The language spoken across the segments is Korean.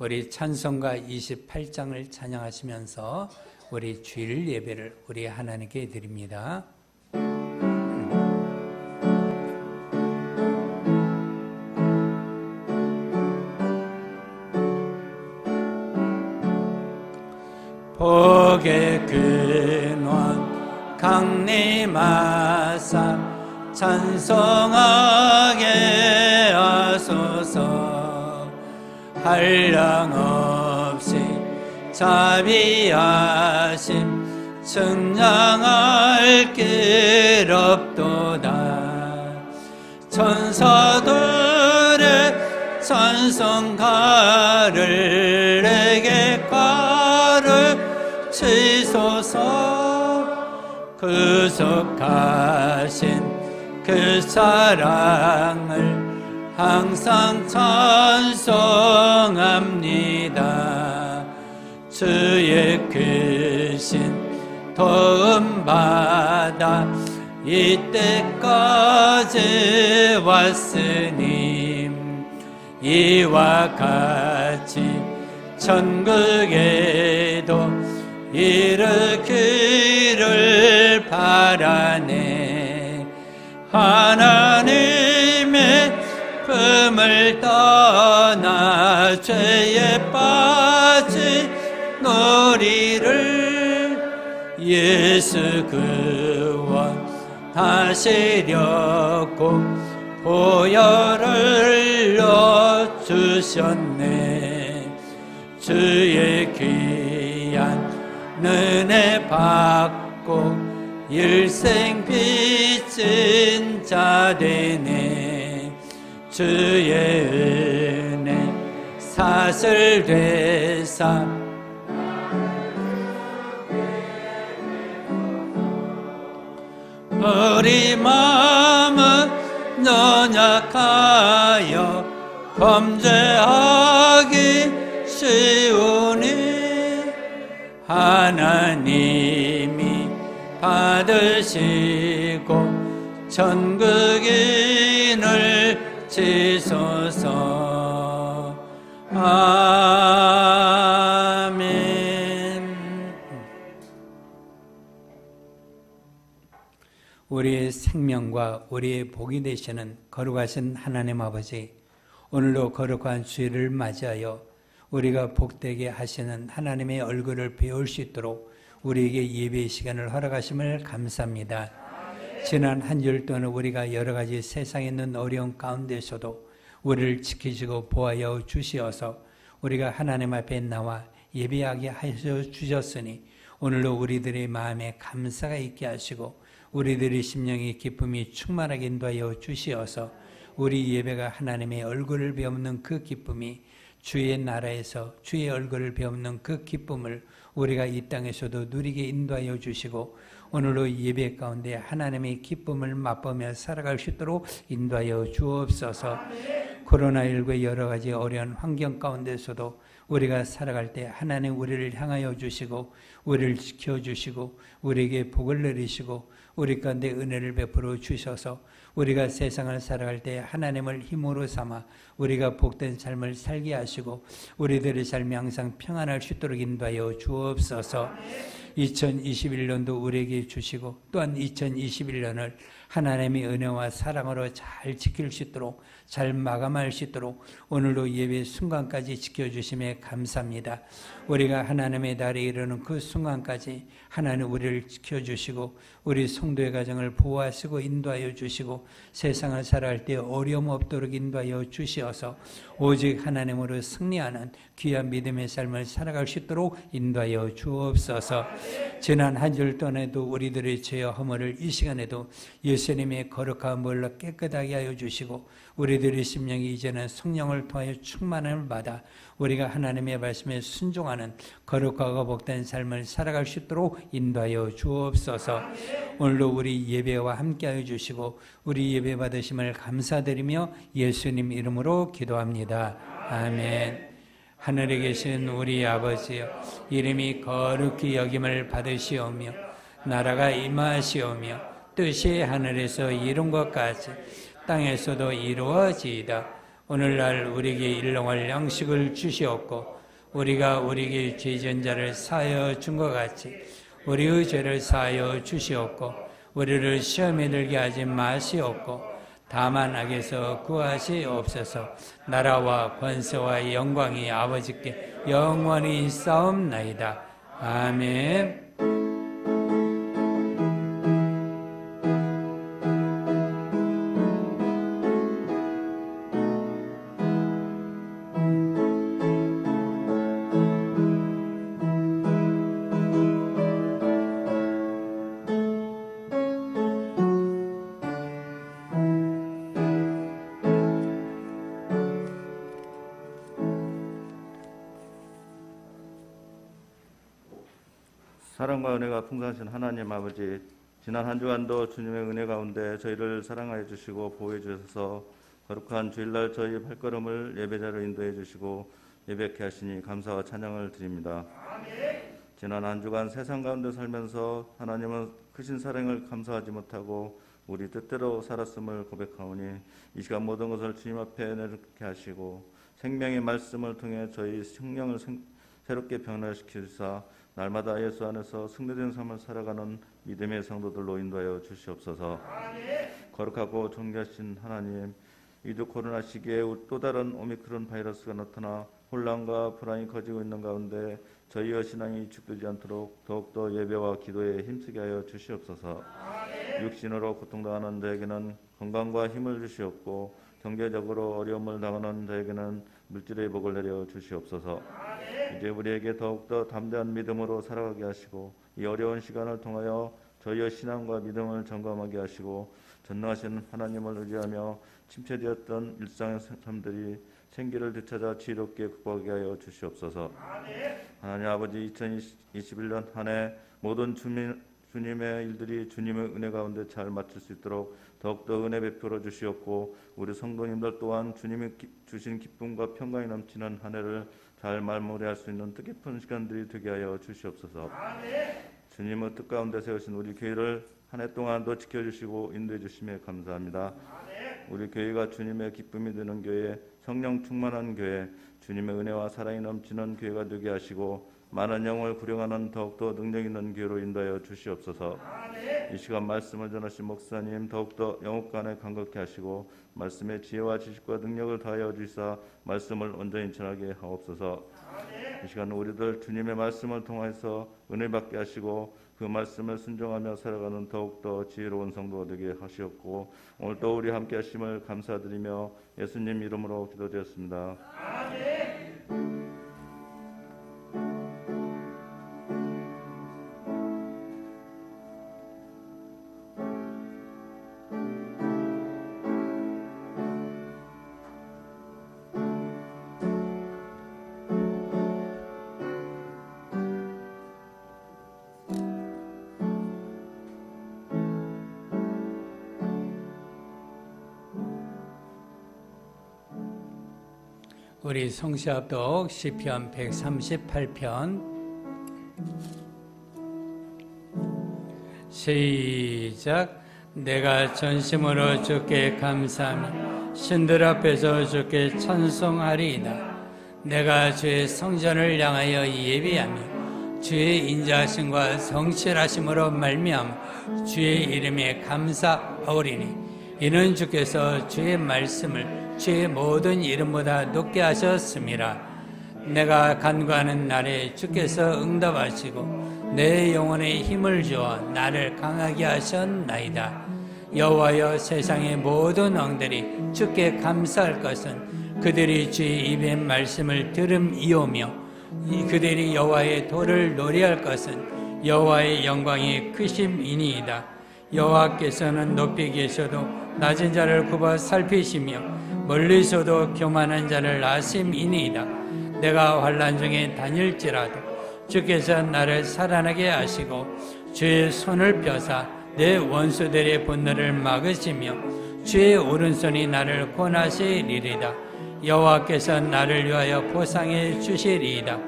우리 찬송가 28장을 찬양하시면서 우리 주일 예배를 우리 하나님께 드립니다. 복의 근원 강림하사 찬송하게 하소서. 한량없이 자비하심 측량할 길 없도다. 천사들의 찬송가를 내게 가르치소서. 구속하신 그 사랑을 항상 찬송합니다. 주의 크신 도움 받아 이때까지 왔으니 이와 같이 천국에도 이르기를 바라네. 하나님의 품을 떠나 죄에 빠진 우리를 예수 구원하시려고 보혈을 넣어주셨네. 주의 귀한 은혜 받고 일생 빚진 자 되네. 주의 은혜 사슬 되사 우리 마음은 연약하여 범죄하기 쉬우니 하나님이 받으시고 천국인을 지소서. 아멘. 우리의 생명과 우리의 복이 되시는 거룩하신 하나님 아버지, 오늘도 거룩한 주일을 맞이하여 우리가 복되게 하시는 하나님의 얼굴을 배울 수 있도록 우리에게 예배의 시간을 허락하심을 감사합니다. 지난 한 주일 동안 우리가 여러 가지 세상에 있는 어려움 가운데서도 우리를 지키시고 보호하여 주시어서 우리가 하나님 앞에 나와 예배하게 하여 주셨으니 오늘도 우리들의 마음에 감사가 있게 하시고 우리들의 심령의 기쁨이 충만하게 인도하여 주시어서 우리 예배가 하나님의 얼굴을 배우는 그 기쁨이 주의 나라에서 주의 얼굴을 배우는 그 기쁨을 우리가 이 땅에서도 누리게 인도하여 주시고 오늘도 예배 가운데 하나님의 기쁨을 맛보며 살아갈 수 있도록 인도하여 주옵소서. 코로나19의 여러 가지 어려운 환경 가운데서도 우리가 살아갈 때 하나님 우리를 향하여 주시고 우리를 지켜주시고 우리에게 복을 내리시고 우리 가운데 은혜를 베풀어 주셔서 우리가 세상을 살아갈 때 하나님을 힘으로 삼아 우리가 복된 삶을 살게 하시고 우리들의 삶이 항상 평안할 수 있도록 인도하여 주옵소서. 2021년도 우리에게 주시고 또한 2021년을 하나님의 은혜와 사랑으로 잘 지킬 수 있도록 잘 마감할 수 있도록 오늘도 예배 순간까지 지켜주심에 감사합니다. 우리가 하나님의 날에 이르는 그 순간까지 하나님 우리를 지켜주시고 우리 성도의 가정을 보호하시고 인도하여 주시고 세상을 살아갈 때 어려움 없도록 인도하여 주시어서 오직 하나님으로 승리하는 귀한 믿음의 삶을 살아갈 수 있도록 인도하여 주옵소서. 지난 한 주일 동안에도 우리들의 죄와 허물을 이 시간에도 예수님의 거룩한 물로 깨끗하게 하여 주시고 우리들의 심령이 이제는 성령을 통하여 충만함을 받아 우리가 하나님의 말씀에 순종하는 거룩하고 복된 삶을 살아갈 수 있도록 인도하여 주옵소서. 오늘도 우리 예배와 함께하여 주시고 우리 예배 받으심을 감사드리며 예수님 이름으로 기도합니다. 아멘. 하늘에 계신 우리 아버지여, 이름이 거룩히 여김을 받으시오며 나라가 임하시오며 뜻이 하늘에서 이룬 것 같이 땅에서도 이루어지이다. 오늘날 우리에게 일용할 양식을 주시옵고 우리가 우리에게 죄진 자를 사하여 준 것 같이 우리의 죄를 사하여 주시옵고 우리를 시험에 들게 하지 마시옵고 다만 악에서 구하시옵소서. 나라와 권세와 영광이 아버지께 영원히 있사옵나이다. 아멘. 사랑과 은혜가 풍성하신 하나님 아버지, 지난 한 주간도 주님의 은혜 가운데 저희를 사랑하여 주시고 보호해 주셔서 거룩한 주일날 저희 발걸음을 예배자로 인도해 주시고 예배케 하시니 감사와 찬양을 드립니다. 지난 한 주간 세상 가운데 살면서 하나님은 크신 사랑을 감사하지 못하고 우리 뜻대로 살았음을 고백하오니 이 시간 모든 것을 주님 앞에 내놓게 하시고 생명의 말씀을 통해 저희 생명을 새롭게 변화시키사 날마다 예수 안에서 승리된 삶을 살아가는 믿음의 성도들로 인도하여 주시옵소서. 거룩하고 존귀하신 하나님, 이두 코로나 시기에 또 다른 오미크론 바이러스가 나타나 혼란과 불안이 커지고 있는 가운데 저희의 신앙이 위축되지 않도록 더욱더 예배와 기도에 힘쓰게 하여 주시옵소서. 육신으로 고통당하는 자에게는 건강과 힘을 주시옵고 경제적으로 어려움을 당하는 자에게는 물질의 복을 내려 주시옵소서. 이제 우리에게 더욱더 담대한 믿음으로 살아가게 하시고 이 어려운 시간을 통하여 저희의 신앙과 믿음을 점검하게 하시고 전능하신 하나님을 의지하며 침체되었던 일상의 삶들이 생기를 되찾아 지혜롭게 극복하게 하여 주시옵소서. 하나님 아버지, 2021년 한 해 모든 주님의 일들이 주님의 은혜 가운데 잘 마칠 수 있도록 더욱더 은혜 베풀어 주시옵고 우리 성도님들 또한 주님이 주신 기쁨과 평강이 넘치는 한 해를 잘 마무리할 수 있는 뜻깊은 시간들이 되게 하여 주시옵소서. 주님의 뜻 가운데 세우신 우리 교회를 한 해 동안도 지켜주시고 인도해 주심에 감사합니다. 우리 교회가 주님의 기쁨이 되는 교회, 성령 충만한 교회, 주님의 은혜와 사랑이 넘치는 교회가 되게 하시고 많은 영혼을 구령하는 더욱더 능력 있는 교회로 인도하여 주시옵소서. 이 시간 말씀을 전하신 목사님 더욱더 영혼간에 감격케 하시고 말씀의 지혜와 지식과 능력을 다하여 주시사 말씀을 온전히 전하게 하옵소서. 이 시간 우리들 주님의 말씀을 통해서 은혜 받게 하시고 그 말씀을 순종하며 살아가는 더욱더 지혜로운 성도가 되게 하시옵고 오늘도 우리 함께 하심을 감사드리며 예수님 이름으로 기도드렸습니다. 아멘. 우리 성시합독 시편 138편 시작. 내가 전심으로 주께 감사하며 신들 앞에서 주께 찬송하리이다. 내가 주의 성전을 향하여 예비하며 주의 인자하심과 성실하심으로 말미암아 주의 이름에 감사하오리니 이는 주께서 주의 말씀을 주의 모든 이름보다 높게 하셨습니다. 내가 간구하는 날에 주께서 응답하시고 내 영혼에 힘을 주어 나를 강하게 하셨나이다. 여호와여, 세상의 모든 왕들이 주께 감사할 것은 그들이 주의 입의 말씀을 들음이오며 그들이 여호와의 도를 노래할 것은 여호와의 영광이 크심이니이다. 여호와께서는 높이 계셔도 낮은 자를 굽어 살피시며 멀리서도 교만한 자를 아심이니이다. 내가 환난 중에 다닐지라도 주께서 나를 살아나게 하시고 주의 손을 펴사 내 원수들의 분노를 막으시며 주의 오른손이 나를 권하시리이다. 여호와께서 나를 위하여 보상해 주시리이다.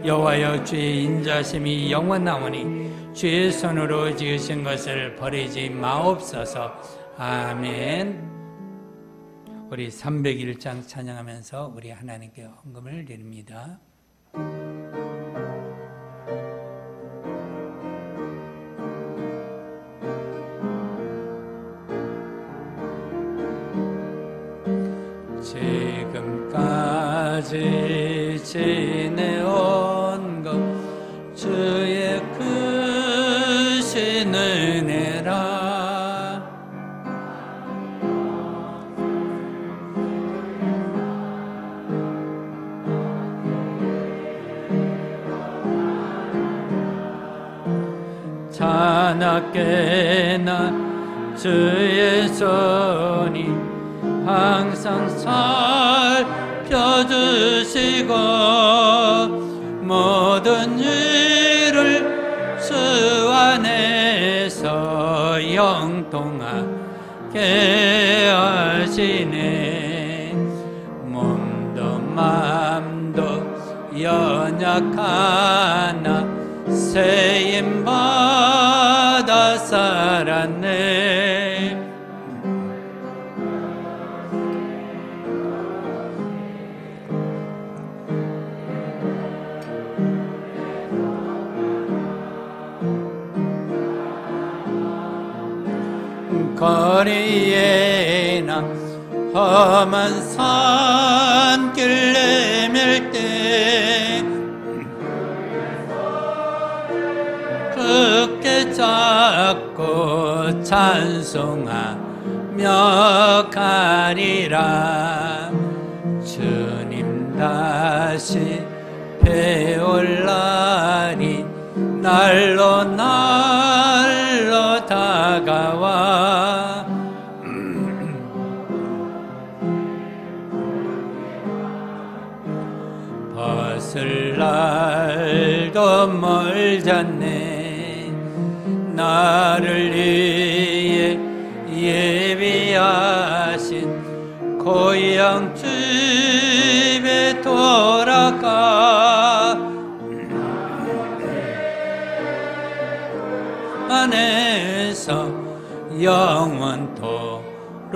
여호와여, 주의 인자심이 영원하오니 주의 손으로 지으신 것을 버리지 마옵소서. 아멘. 우리 301장 찬양하면서 우리 하나님께 헌금을 드립니다. 지금까지 지내온 것 주의 크신 은혜라. 자나깨나 주의 손이 항상 살펴주시고 모든 일을 주 안에서 형통하게 하시네. 몸도 마음도 연약하나 세임받아 살았네. 거리에나 험한 산길 내밀 때 굳게 잡고 찬송하며 가리라. 주님 다시 배올 날이 날로 날로 다가와 벗을 날도 멀잖네. 나를 위해 예비하신 고향 집에 돌아가 안에서 영원토록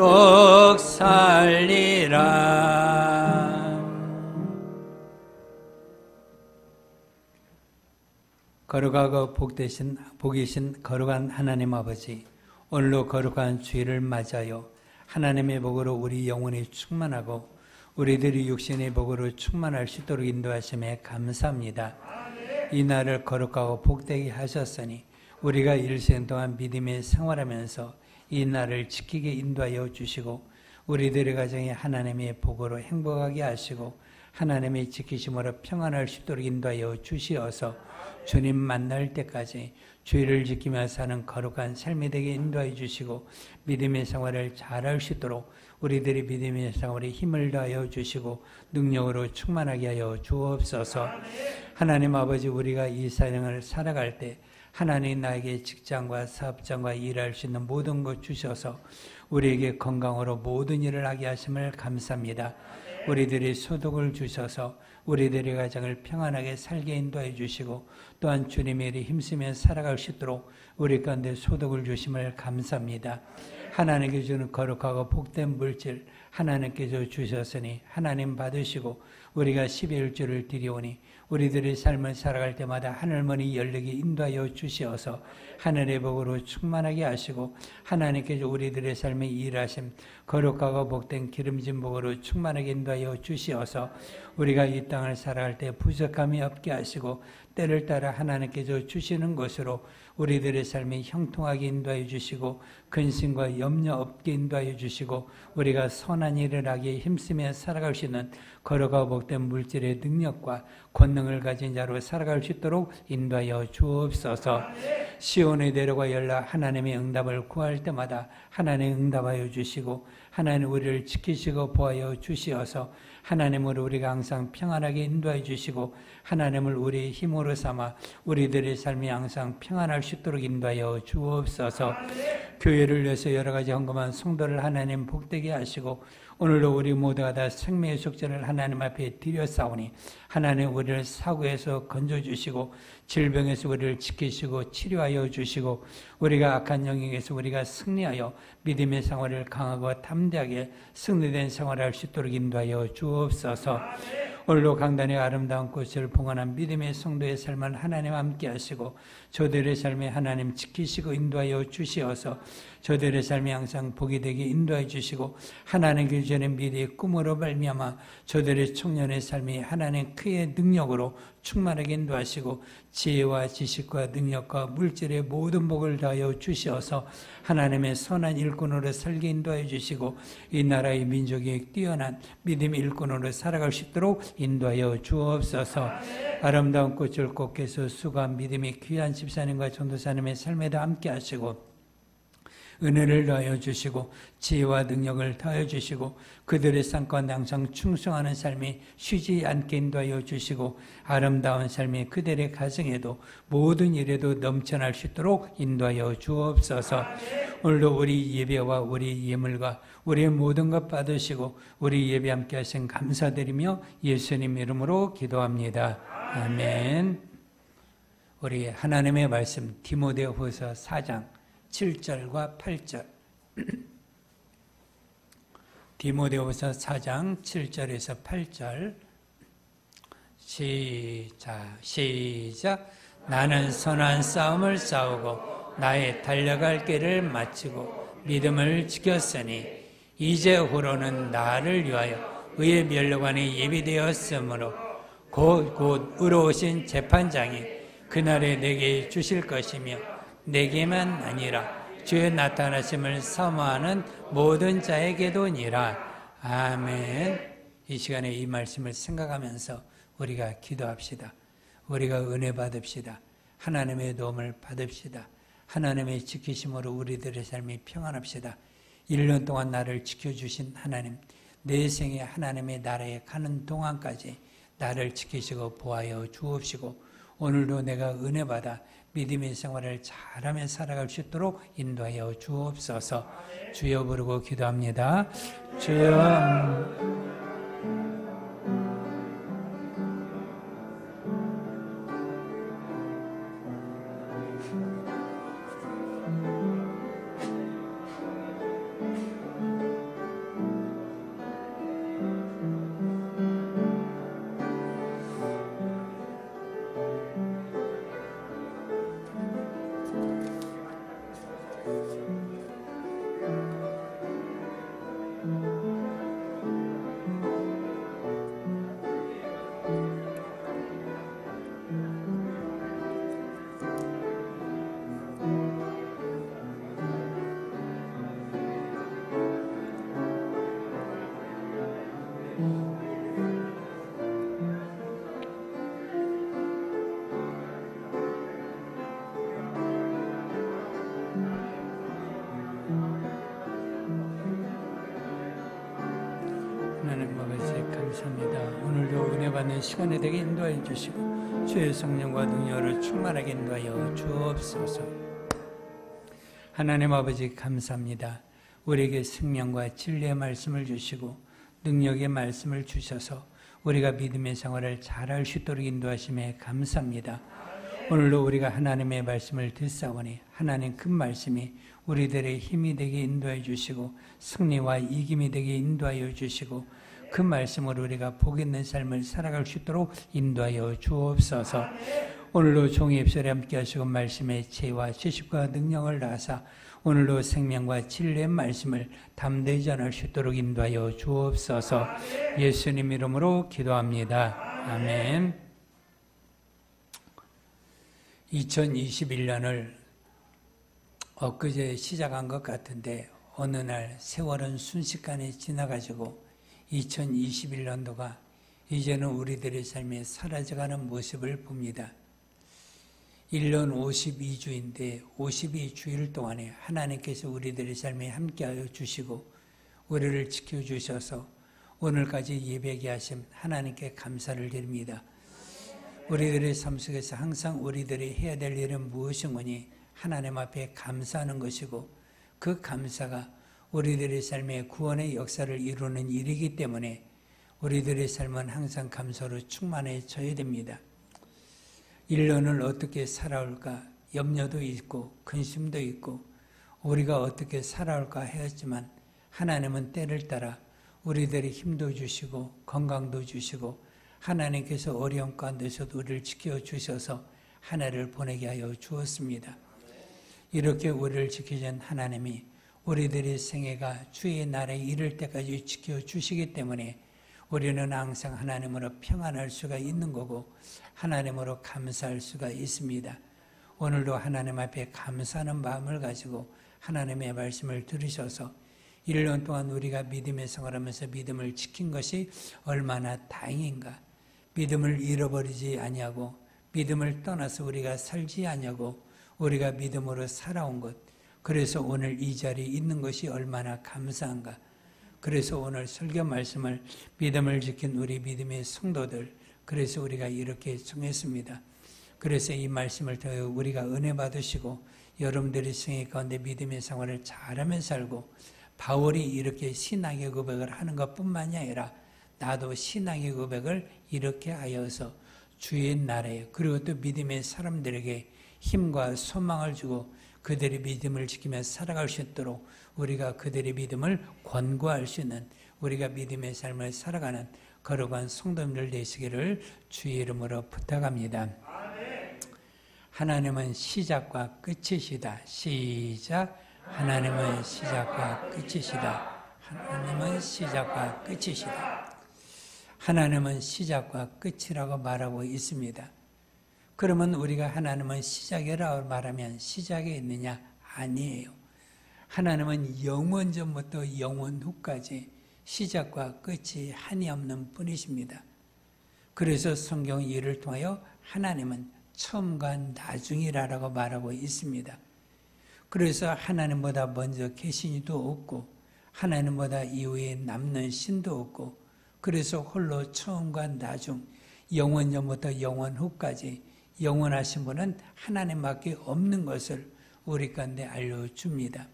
살리라. 거룩하고 복이신 거룩한 하나님 아버지, 오늘로 거룩한 주일을 맞아요 하나님의 복으로 우리 영혼이 충만하고 우리들이 육신의 복으로 충만할 수 있도록 인도하심에 감사합니다. 이 날을 거룩하고 복되게 하셨으니 우리가 일생 동안 믿음의 생활하면서 이 날을 지키게 인도하여 주시고 우리들의 가정에 하나님의 복으로 행복하게 하시고 하나님의 지키심으로 평안할 수 있도록 인도하여 주시어서 주님 만날 때까지 주의를 지키며 사는 거룩한 삶이 되게 인도해 주시고 믿음의 생활을 잘할 수 있도록 우리들이 믿음의 생활에 힘을 더하여 주시고 능력으로 충만하게 하여 주옵소서. 하나님 아버지, 우리가 이 세상을 살아갈 때 하나님 나에게 직장과 사업장과 일할 수 있는 모든 것 주셔서 우리에게 건강으로 모든 일을 하게 하심을 감사합니다. 우리들이 소득을 주셔서 우리들의 가정을 평안하게 살게 인도해 주시고 또한 주님의 일에 힘쓰며 살아갈 수 있도록 우리 가운데 소득을 주심을 감사합니다. 하나님께 주는 거룩하고 복된 물질 하나님께서 주셨으니 하나님 받으시고 우리가 12일주를 드리오니 우리들의 삶을 살아갈 때마다 하늘문이 열리게 인도하여 주시어서 하늘의 복으로 충만하게 하시고 하나님께서 우리들의 삶에 일하심 거룩하고 복된 기름진 복으로 충만하게 인도하여 주시어서 우리가 이 땅을 살아갈 때 부족함이 없게 하시고 때를 따라 하나님께서 주시는 것으로 우리들의 삶이 형통하게 인도하여 주시고 근심과 염려 없게 인도하여 주시고 우리가 선한 일을 하기에 힘쓰며 살아갈 수 있는 거룩하고 복된 물질의 능력과 권능을 가진 자로 살아갈 수 있도록 인도하여 주옵소서. 시온의 대로가 열라 하나님의 응답을 구할 때마다 하나님 응답하여 주시고 하나님 우리를 지키시고 보호하여 주시어서 하나님으로 우리가 항상 평안하게 인도해 주시고 하나님을 우리의 힘으로 삼아 우리들의 삶이 항상 평안할 수 있도록 인도하여 주옵소서. 교회를 위해서 여러 가지 헌금한 성도를 하나님 복되게 하시고 오늘도 우리 모두가 다 생명의 속죄를 하나님 앞에 드렸사오니 하나님 우리를 사고에서 건져주시고 질병에서 우리를 지키시고 치료하여 주시고 우리가 악한 영역에서 우리가 승리하여 믿음의 생활을 강하고 담대하게 승리된 생활을 할 수 있도록 인도하여 주옵소서. 오늘도 강단의 아름다운 꽃을 봉헌한 믿음의 성도의 삶을 하나님 함께 하시고 저들의 삶에 하나님 지키시고 인도하여 주시어서 저들의 삶이 항상 복이 되게 인도해 주시고 하나님 주시는 미래의 꿈으로 말미암아 저들의 청년의 삶이 하나님 그의 능력으로 충만하게 인도하시고 지혜와 지식과 능력과 물질의 모든 복을 다하여 주시어서 하나님의 선한 일꾼으로 살게 인도하여 주시고 이 나라의 민족이 뛰어난 믿음의 일꾼으로 살아갈 수 있도록 인도하여 주옵소서. 아름다운 꽃을 꽂게서 수고한 믿음의 귀한 집사님과 전도사님의 삶에도 함께 하시고 은혜를 더하여 주시고 지혜와 능력을 더하여 주시고 그들의 삶 가운데 항상 충성하는 삶이 쉬지 않게 인도하여 주시고 아름다운 삶이 그들의 가정에도 모든 일에도 넘쳐날 수 있도록 인도하여 주옵소서. 오늘도 우리 예배와 우리 예물과 우리의 모든 것 받으시고 우리 예배 함께 하신 감사드리며 예수님 이름으로 기도합니다. 아멘. 우리 하나님의 말씀 디모데후서 4장 7절과 8절 디모데후서 4장 7절에서 8절 시작 나는 선한 싸움을 싸우고 나의 달려갈 길을 마치고 믿음을 지켰으니 이제후로는 나를 위하여 의의 면류관이 예비되었으므로 곧 의로우신 재판장이 그날에 내게 주실 것이며 내게만 아니라 주의 나타나심을 사모하는 모든 자에게도니라. 아멘. 이 시간에 이 말씀을 생각하면서 우리가 기도합시다. 우리가 은혜 받읍시다. 하나님의 도움을 받읍시다. 하나님의 지키심으로 우리들의 삶이 평안합시다. 1년 동안 나를 지켜주신 하나님, 내 생에 하나님의 나라에 가는 동안까지 나를 지키시고 보하여 주옵시고 오늘도 내가 은혜 받아 믿음의 생활을 잘하며 살아갈 수 있도록 인도하여 주옵소서. 주여 부르고 기도합니다. 주여 하나님 아버지 감사합니다. 오늘도 은혜 받는 시간이 되게 인도하여 주시고 주의 성령과 능력으로 충만하게 인도하여 주옵소서. 하나님 아버지 감사합니다. 우리에게 생명과 진리의 말씀을 주시고 능력의 말씀을 주셔서 우리가 믿음의 생활을 잘할 수 있도록 인도하심에 감사합니다. 오늘도 우리가 하나님의 말씀을 듣사오니 하나님 그 말씀이 우리들의 힘이 되게 인도해 주시고 승리와 이김이 되게 인도하여 주시고 그 말씀으로 우리가 복 있는 삶을 살아갈 수 있도록 인도하여 주옵소서. 오늘도 종의 입술에 함께 하시고 말씀의 지혜와 지식과 능력을 다하사 오늘도 생명과 진리의 말씀을 담대히 전할 수 있도록 인도하여 주옵소서. 예수님 이름으로 기도합니다. 아멘. 2021년을 엊그제 시작한 것 같은데 어느 날 세월은 순식간에 지나가지고 2021년도가 이제는 우리들의 삶에 사라져가는 모습을 봅니다. 1년 52주인데 52주일 동안에 하나님께서 우리들의 삶에 함께하여 주시고 우리를 지켜주셔서 오늘까지 예배하게 하신 하나님께 감사를 드립니다. 우리들의 삶 속에서 항상 우리들이 해야 될 일은 무엇이오니 하나님 앞에 감사하는 것이고 그 감사가 우리들의 삶에 구원의 역사를 이루는 일이기 때문에 우리들의 삶은 항상 감사로 충만해져야 됩니다. 1년을 어떻게 살아올까 염려도 있고 근심도 있고 우리가 어떻게 살아올까 하였지만 하나님은 때를 따라 우리들의 힘도 주시고 건강도 주시고 하나님께서 어려움 가운데서도 우리를 지켜주셔서 한 해를 보내게 하여 주었습니다. 이렇게 우리를 지키신 하나님이 우리들의 생애가 주의 날에 이를 때까지 지켜주시기 때문에 우리는 항상 하나님으로 평안할 수가 있는 거고 하나님으로 감사할 수가 있습니다. 오늘도 하나님 앞에 감사하는 마음을 가지고 하나님의 말씀을 들으셔서 1년 동안 우리가 믿음의 생활하면서 믿음을 지킨 것이 얼마나 다행인가. 믿음을 잃어버리지 아니하고 믿음을 떠나서 우리가 살지 아니하고 우리가 믿음으로 살아온 것. 그래서 오늘 이 자리에 있는 것이 얼마나 감사한가. 그래서 오늘 설교 말씀을 믿음을 지킨 우리 믿음의 성도들, 그래서 우리가 이렇게 정했습니다. 그래서 이 말씀을 통해 우리가 은혜 받으시고 여러분들의 생애 가운데 믿음의 생활을 잘하며 살고 바울이 이렇게 신앙의 고백을 하는 것뿐만이 아니라 나도 신앙의 고백을 이렇게 하여서 주의 날에 그리고 또 믿음의 사람들에게 힘과 소망을 주고 그들의 믿음을 지키며 살아갈 수 있도록 우리가 그들의 믿음을 권고할 수 있는 우리가 믿음의 삶을 살아가는 거룩한 성도님들 되시기를 주의 이름으로 부탁합니다. 하나님은 시작과 끝이시다. 시작. 하나님은 시작과 끝이시다. 하나님은 시작과 끝이시다. 하나님은 시작과 끝이라고 말하고 있습니다. 그러면 우리가 하나님은 시작이라고 말하면 시작에 있느냐? 아니에요. 하나님은 영원 전부터 영원 후까지 시작과 끝이 한이 없는 분이십니다. 그래서 성경 이를 통하여 하나님은 처음과 나중이라고 말하고 있습니다. 그래서 하나님보다 먼저 계신 이도 없고 하나님보다 이후에 남는 신도 없고 그래서 홀로 처음과 나중 영원 전부터 영원 후까지 영원하신 분은 하나님밖에 없는 것을 우리 가운데 알려줍니다.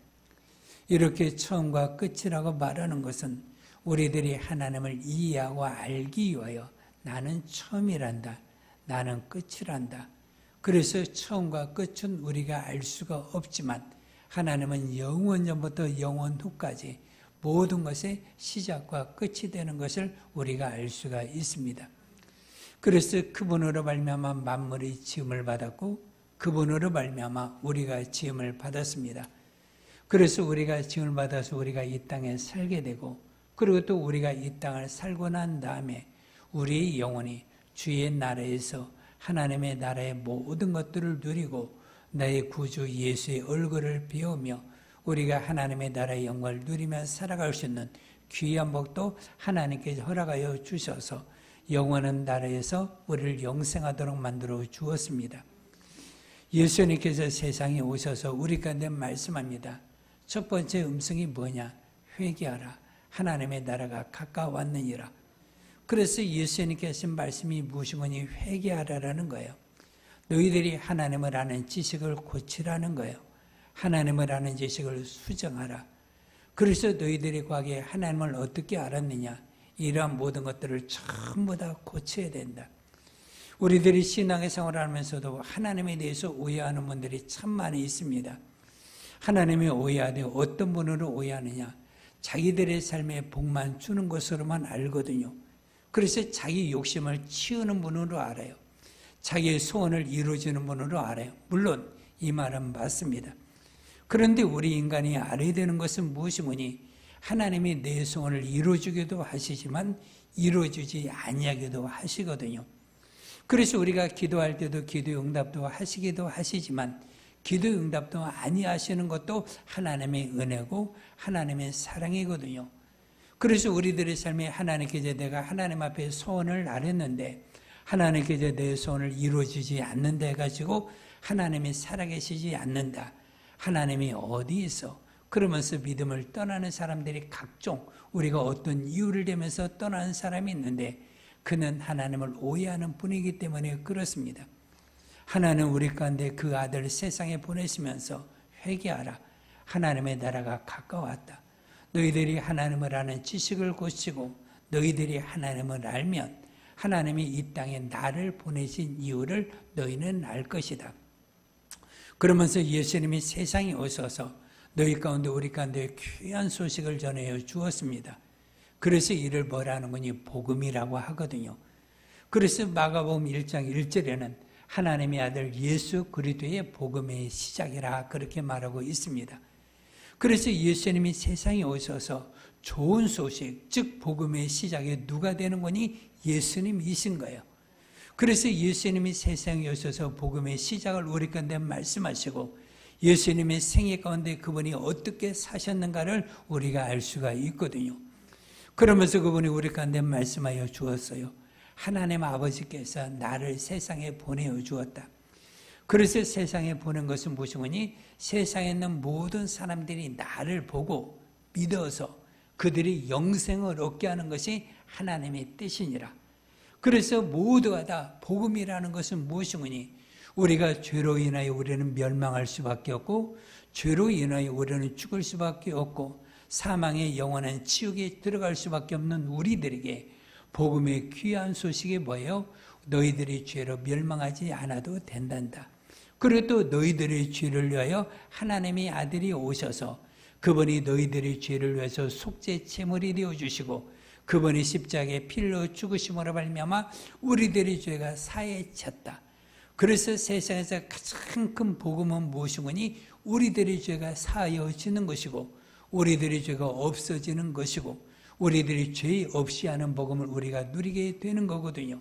이렇게 처음과 끝이라고 말하는 것은 우리들이 하나님을 이해하고 알기 위하여 나는 처음이란다. 나는 끝이란다. 그래서 처음과 끝은 우리가 알 수가 없지만 하나님은 영원 전부터 영원 후까지 모든 것의 시작과 끝이 되는 것을 우리가 알 수가 있습니다. 그래서 그분으로 말미암아 만물이 지음을 받았고 그분으로 말미암아 우리가 지음을 받았습니다. 그래서 우리가 지음을 받아서 우리가 이 땅에 살게 되고 그리고 또 우리가 이 땅을 살고 난 다음에 우리의 영혼이 주의 나라에서 하나님의 나라의 모든 것들을 누리고 나의 구주 예수의 얼굴을 배우며 우리가 하나님의 나라의 영광을 누리며 살아갈 수 있는 귀한 복도 하나님께서 허락하여 주셔서 영원한 나라에서 우리를 영생하도록 만들어 주었습니다. 예수님께서 세상에 오셔서 우리 가운데 말씀합니다. 첫 번째 음성이 뭐냐? 회개하라. 하나님의 나라가 가까웠느니라. 그래서 예수님께서 하신 말씀이 무엇이니 회개하라라는 거예요. 너희들이 하나님을 아는 지식을 고치라는 거예요. 하나님을 아는 지식을 수정하라. 그래서 너희들이 과거에 하나님을 어떻게 알았느냐? 이러한 모든 것들을 전부 다 고쳐야 된다. 우리들이 신앙의 생활을 하면서도 하나님에 대해서 오해하는 분들이 참 많이 있습니다. 하나님이 오해하되 어떤 분으로 오해하느냐? 자기들의 삶에 복만 주는 것으로만 알거든요. 그래서 자기 욕심을 치우는 분으로 알아요. 자기의 소원을 이루어주는 분으로 알아요. 물론 이 말은 맞습니다. 그런데 우리 인간이 알아야 되는 것은 무엇이니? 하나님이 내 소원을 이루어주기도 하시지만 이루어주지 아니하기도 하시거든요. 그래서 우리가 기도할 때도 기도 응답도 하시기도 하시지만 기도 응답도 아니하시는 것도 하나님의 은혜고 하나님의 사랑이거든요. 그래서 우리들의 삶에 하나님께서 내가 하나님 앞에 소원을 아뢰는데 하나님께서 내 소원을 이루어주지 않는다 해가지고 하나님이 살아계시지 않는다. 하나님이 어디 있어? 그러면서 믿음을 떠나는 사람들이 각종 우리가 어떤 이유를 대면서 떠나는 사람이 있는데 그는 하나님을 오해하는 분이기 때문에 그렇습니다. 하나님은 우리 가운데 그 아들을 세상에 보내시면서 회개하라. 하나님의 나라가 가까웠다. 너희들이 하나님을 아는 지식을 고치고 너희들이 하나님을 알면 하나님이 이 땅에 나를 보내신 이유를 너희는 알 것이다. 그러면서 예수님이 세상에 오셔서 너희 가운데 우리 가운데 귀한 소식을 전해 주었습니다. 그래서 이를 뭐라는 거니? 복음이라고 하거든요. 그래서 마가복음 1장 1절에는 하나님의 아들 예수 그리스도의 복음의 시작이라 그렇게 말하고 있습니다. 그래서 예수님이 세상에 오셔서 좋은 소식, 즉 복음의 시작이 누가 되는 거니? 예수님이신 거예요. 그래서 예수님이 세상에 오셔서 복음의 시작을 우리 가운데 말씀하시고 예수님의 생애 가운데 그분이 어떻게 사셨는가를 우리가 알 수가 있거든요. 그러면서 그분이 우리 가운데 말씀하여 주었어요. 하나님 아버지께서 나를 세상에 보내어 주었다. 그래서 세상에 보낸 것은 무엇이니? 세상에 있는 모든 사람들이 나를 보고 믿어서 그들이 영생을 얻게 하는 것이 하나님의 뜻이니라. 그래서 모두가 다 복음이라는 것은 무엇이니? 우리가 죄로 인하여 우리는 멸망할 수밖에 없고 죄로 인하여 우리는 죽을 수밖에 없고 사망의 영원한 지옥에 들어갈 수밖에 없는 우리들에게 복음의 귀한 소식이 뭐예요? 너희들이 죄로 멸망하지 않아도 된단다. 그리고 또 너희들의 죄를 위하여 하나님의 아들이 오셔서 그분이 너희들의 죄를 위해서 속죄 제물이 되어주시고 그분이 십자가에 피로 죽으심으로 말미암아 우리들의 죄가 사해졌다. 그래서 세상에서 가장 큰 복음은 무엇이니? 우리들의 죄가 사하여지는 것이고 우리들의 죄가 없어지는 것이고 우리들이 죄 없이 하는 복음을 우리가 누리게 되는 거거든요.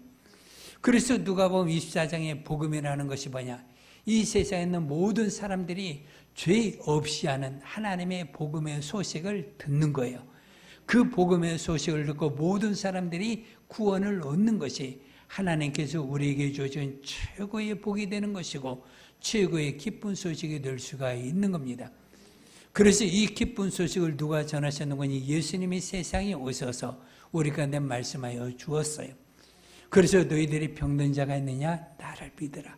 그래서 누가복음 24장의 복음이라는 것이 뭐냐? 이 세상에 있는 모든 사람들이 죄 없이 하는 하나님의 복음의 소식을 듣는 거예요. 그 복음의 소식을 듣고 모든 사람들이 구원을 얻는 것이 하나님께서 우리에게 주신 최고의 복이 되는 것이고 최고의 기쁜 소식이 될 수가 있는 겁니다. 그래서 이 기쁜 소식을 누가 전하셨는 거니? 예수님이 세상에 오셔서 우리 가운데 말씀하여 주었어요. 그래서 너희들이 병든 자가 있느냐? 나를 믿으라.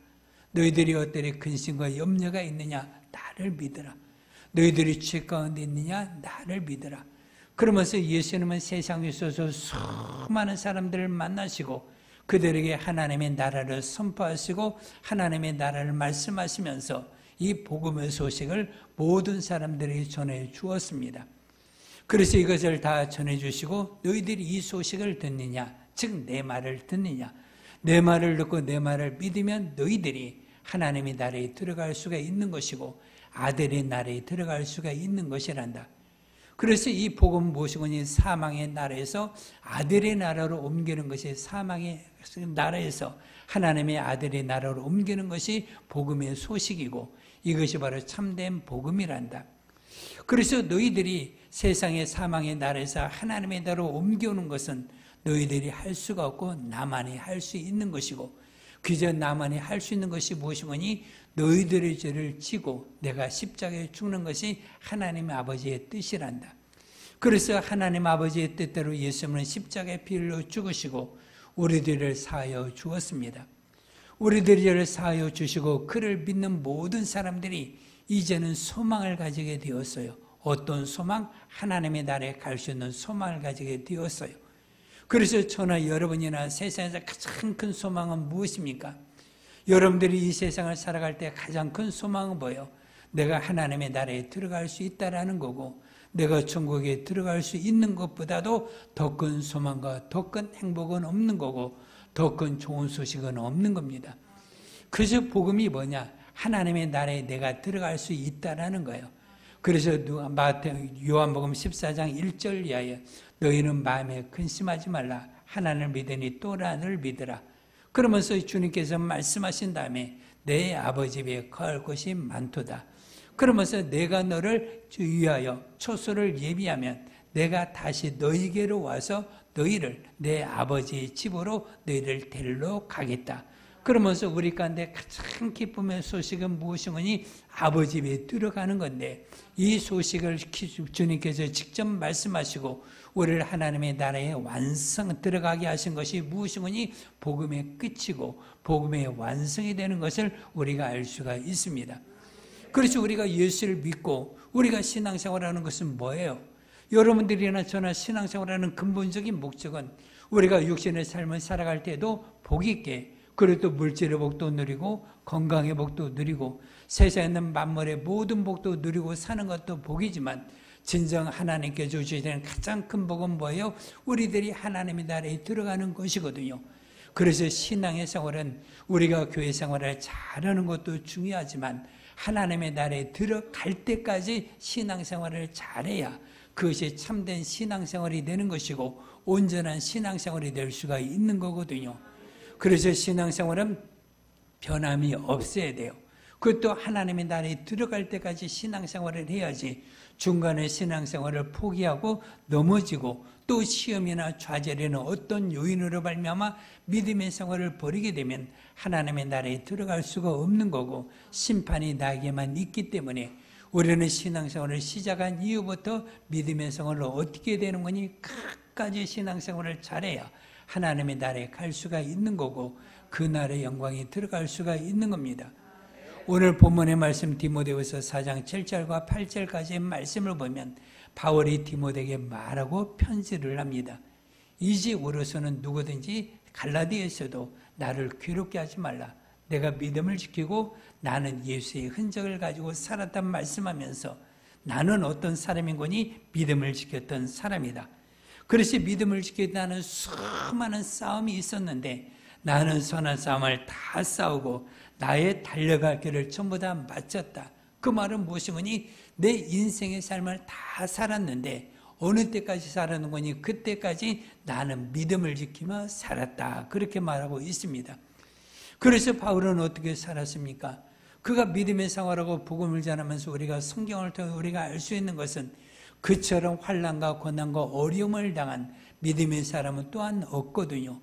너희들이 어떤 근심과 염려가 있느냐? 나를 믿으라. 너희들이 죄 가운데 있느냐? 나를 믿으라. 그러면서 예수님은 세상에 있어서 수많은 사람들을 만나시고 그들에게 하나님의 나라를 선포하시고 하나님의 나라를 말씀하시면서 이 복음의 소식을 모든 사람들에게 전해 주었습니다. 그래서 이것을 다 전해 주시고 너희들이 이 소식을 듣느냐? 즉 내 말을 듣느냐? 내 말을 듣고 내 말을 믿으면 너희들이 하나님의 나라에 들어갈 수가 있는 것이고 아들의 나라에 들어갈 수가 있는 것이란다. 그래서 이 복음은 무엇이니? 사망의 나라에서 아들의 나라로 옮기는 것이 사망의 나라에서 하나님의 아들의 나라로 옮기는 것이 복음의 소식이고 이것이 바로 참된 복음이란다. 그래서 너희들이 세상의 사망의 나라에서 하나님의 나라로 옮겨오는 것은 너희들이 할 수가 없고 나만이 할 수 있는 것이고 그저 나만이 할 수 있는 것이 무엇이니? 너희들의 죄를 지고 내가 십자가에 죽는 것이 하나님 아버지의 뜻이란다. 그래서 하나님 아버지의 뜻대로 예수님은 십자가에 피로 죽으시고 우리들을 사하여 주었습니다. 우리들의 죄를 사하여 주시고 그를 믿는 모든 사람들이 이제는 소망을 가지게 되었어요. 어떤 소망? 하나님의 나라에 갈 수 있는 소망을 가지게 되었어요. 그래서 저나 여러분이나 세상에서 가장 큰 소망은 무엇입니까? 여러분들이 이 세상을 살아갈 때 가장 큰 소망은 뭐예요? 내가 하나님의 나라에 들어갈 수 있다라는 거고 내가 천국에 들어갈 수 있는 것보다도 더 큰 소망과 더 큰 행복은 없는 거고 더 큰 좋은 소식은 없는 겁니다. 그래서 복음이 뭐냐? 하나님의 나라에 내가 들어갈 수 있다라는 거예요. 그래서 요한복음 14장 1절 이하에 너희는 마음에 근심하지 말라. 하나님을 믿으니 또 나를 믿으라. 그러면서 주님께서 말씀하신 다음에 내 아버지 집에 거할 곳이 많도다. 그러면서 내가 너를 위하여 초소를 예비하면 내가 다시 너희에게로 와서 너희를 내 아버지의 집으로 너희를 데리러 가겠다. 그러면서 우리 가운데 가장 기쁨의 소식은 무엇이니? 아버지 집에 들어가는 건데 이 소식을 주님께서 직접 말씀하시고 우리를 하나님의 나라에 완성 들어가게 하신 것이 무엇이니? 복음의 끝이고 복음의 완성이 되는 것을 우리가 알 수가 있습니다. 그래서 우리가 예수를 믿고 우리가 신앙생활하는 것은 뭐예요? 여러분들이나 저나 신앙생활하는 근본적인 목적은 우리가 육신의 삶을 살아갈 때도 복 있게, 그리고 또 물질의 복도 누리고 건강의 복도 누리고 세상에 있는 만물의 모든 복도 누리고 사는 것도 복이지만, 진정 하나님께 주시는 가장 큰 복은 뭐예요? 우리들이 하나님의 나라에 들어가는 것이거든요. 그래서 신앙의 생활은 우리가 교회 생활을 잘하는 것도 중요하지만 하나님의 나라에 들어갈 때까지 신앙생활을 잘해야 그것이 참된 신앙생활이 되는 것이고 온전한 신앙생활이 될 수가 있는 거거든요. 그래서 신앙생활은 변함이 없어야 돼요. 그것도 하나님의 나라에 들어갈 때까지 신앙생활을 해야지 중간에 신앙생활을 포기하고 넘어지고 또 시험이나 좌절이나 어떤 요인으로 발명하여 믿음의 생활을 버리게 되면 하나님의 나라에 들어갈 수가 없는 거고 심판이 나에게만 있기 때문에 우리는 신앙생활을 시작한 이후부터 믿음의 생활로 어떻게 되는 거니? 끝까지 신앙생활을 잘해야 하나님의 나라에 갈 수가 있는 거고 그 나라의 영광이 들어갈 수가 있는 겁니다. 오늘 본문의 말씀 디모데후서 4장 7절과 8절까지의 말씀을 보면 바울이 디모데에게 말하고 편지를 합니다. 이제로서는 누구든지 갈라디아에서도 나를 괴롭게 하지 말라. 내가 믿음을 지키고 나는 예수의 흔적을 가지고 살았단 말씀하면서 나는 어떤 사람인 거니? 믿음을 지켰던 사람이다. 그래서 믿음을 지키고 나는 수많은 싸움이 있었는데 나는 선한 싸움을 다 싸우고 나의 달려갈 길을 전부 다 마쳤다. 그 말은 무엇이니? 내 인생의 삶을 다 살았는데 어느 때까지 살았는 거니? 그때까지 나는 믿음을 지키며 살았다. 그렇게 말하고 있습니다. 그래서 바울은 어떻게 살았습니까? 그가 믿음의 생활하고 복음을 전하면서 우리가 성경을 통해 우리가 알 수 있는 것은 그처럼 환난과 고난과 어려움을 당한 믿음의 사람은 또한 없거든요.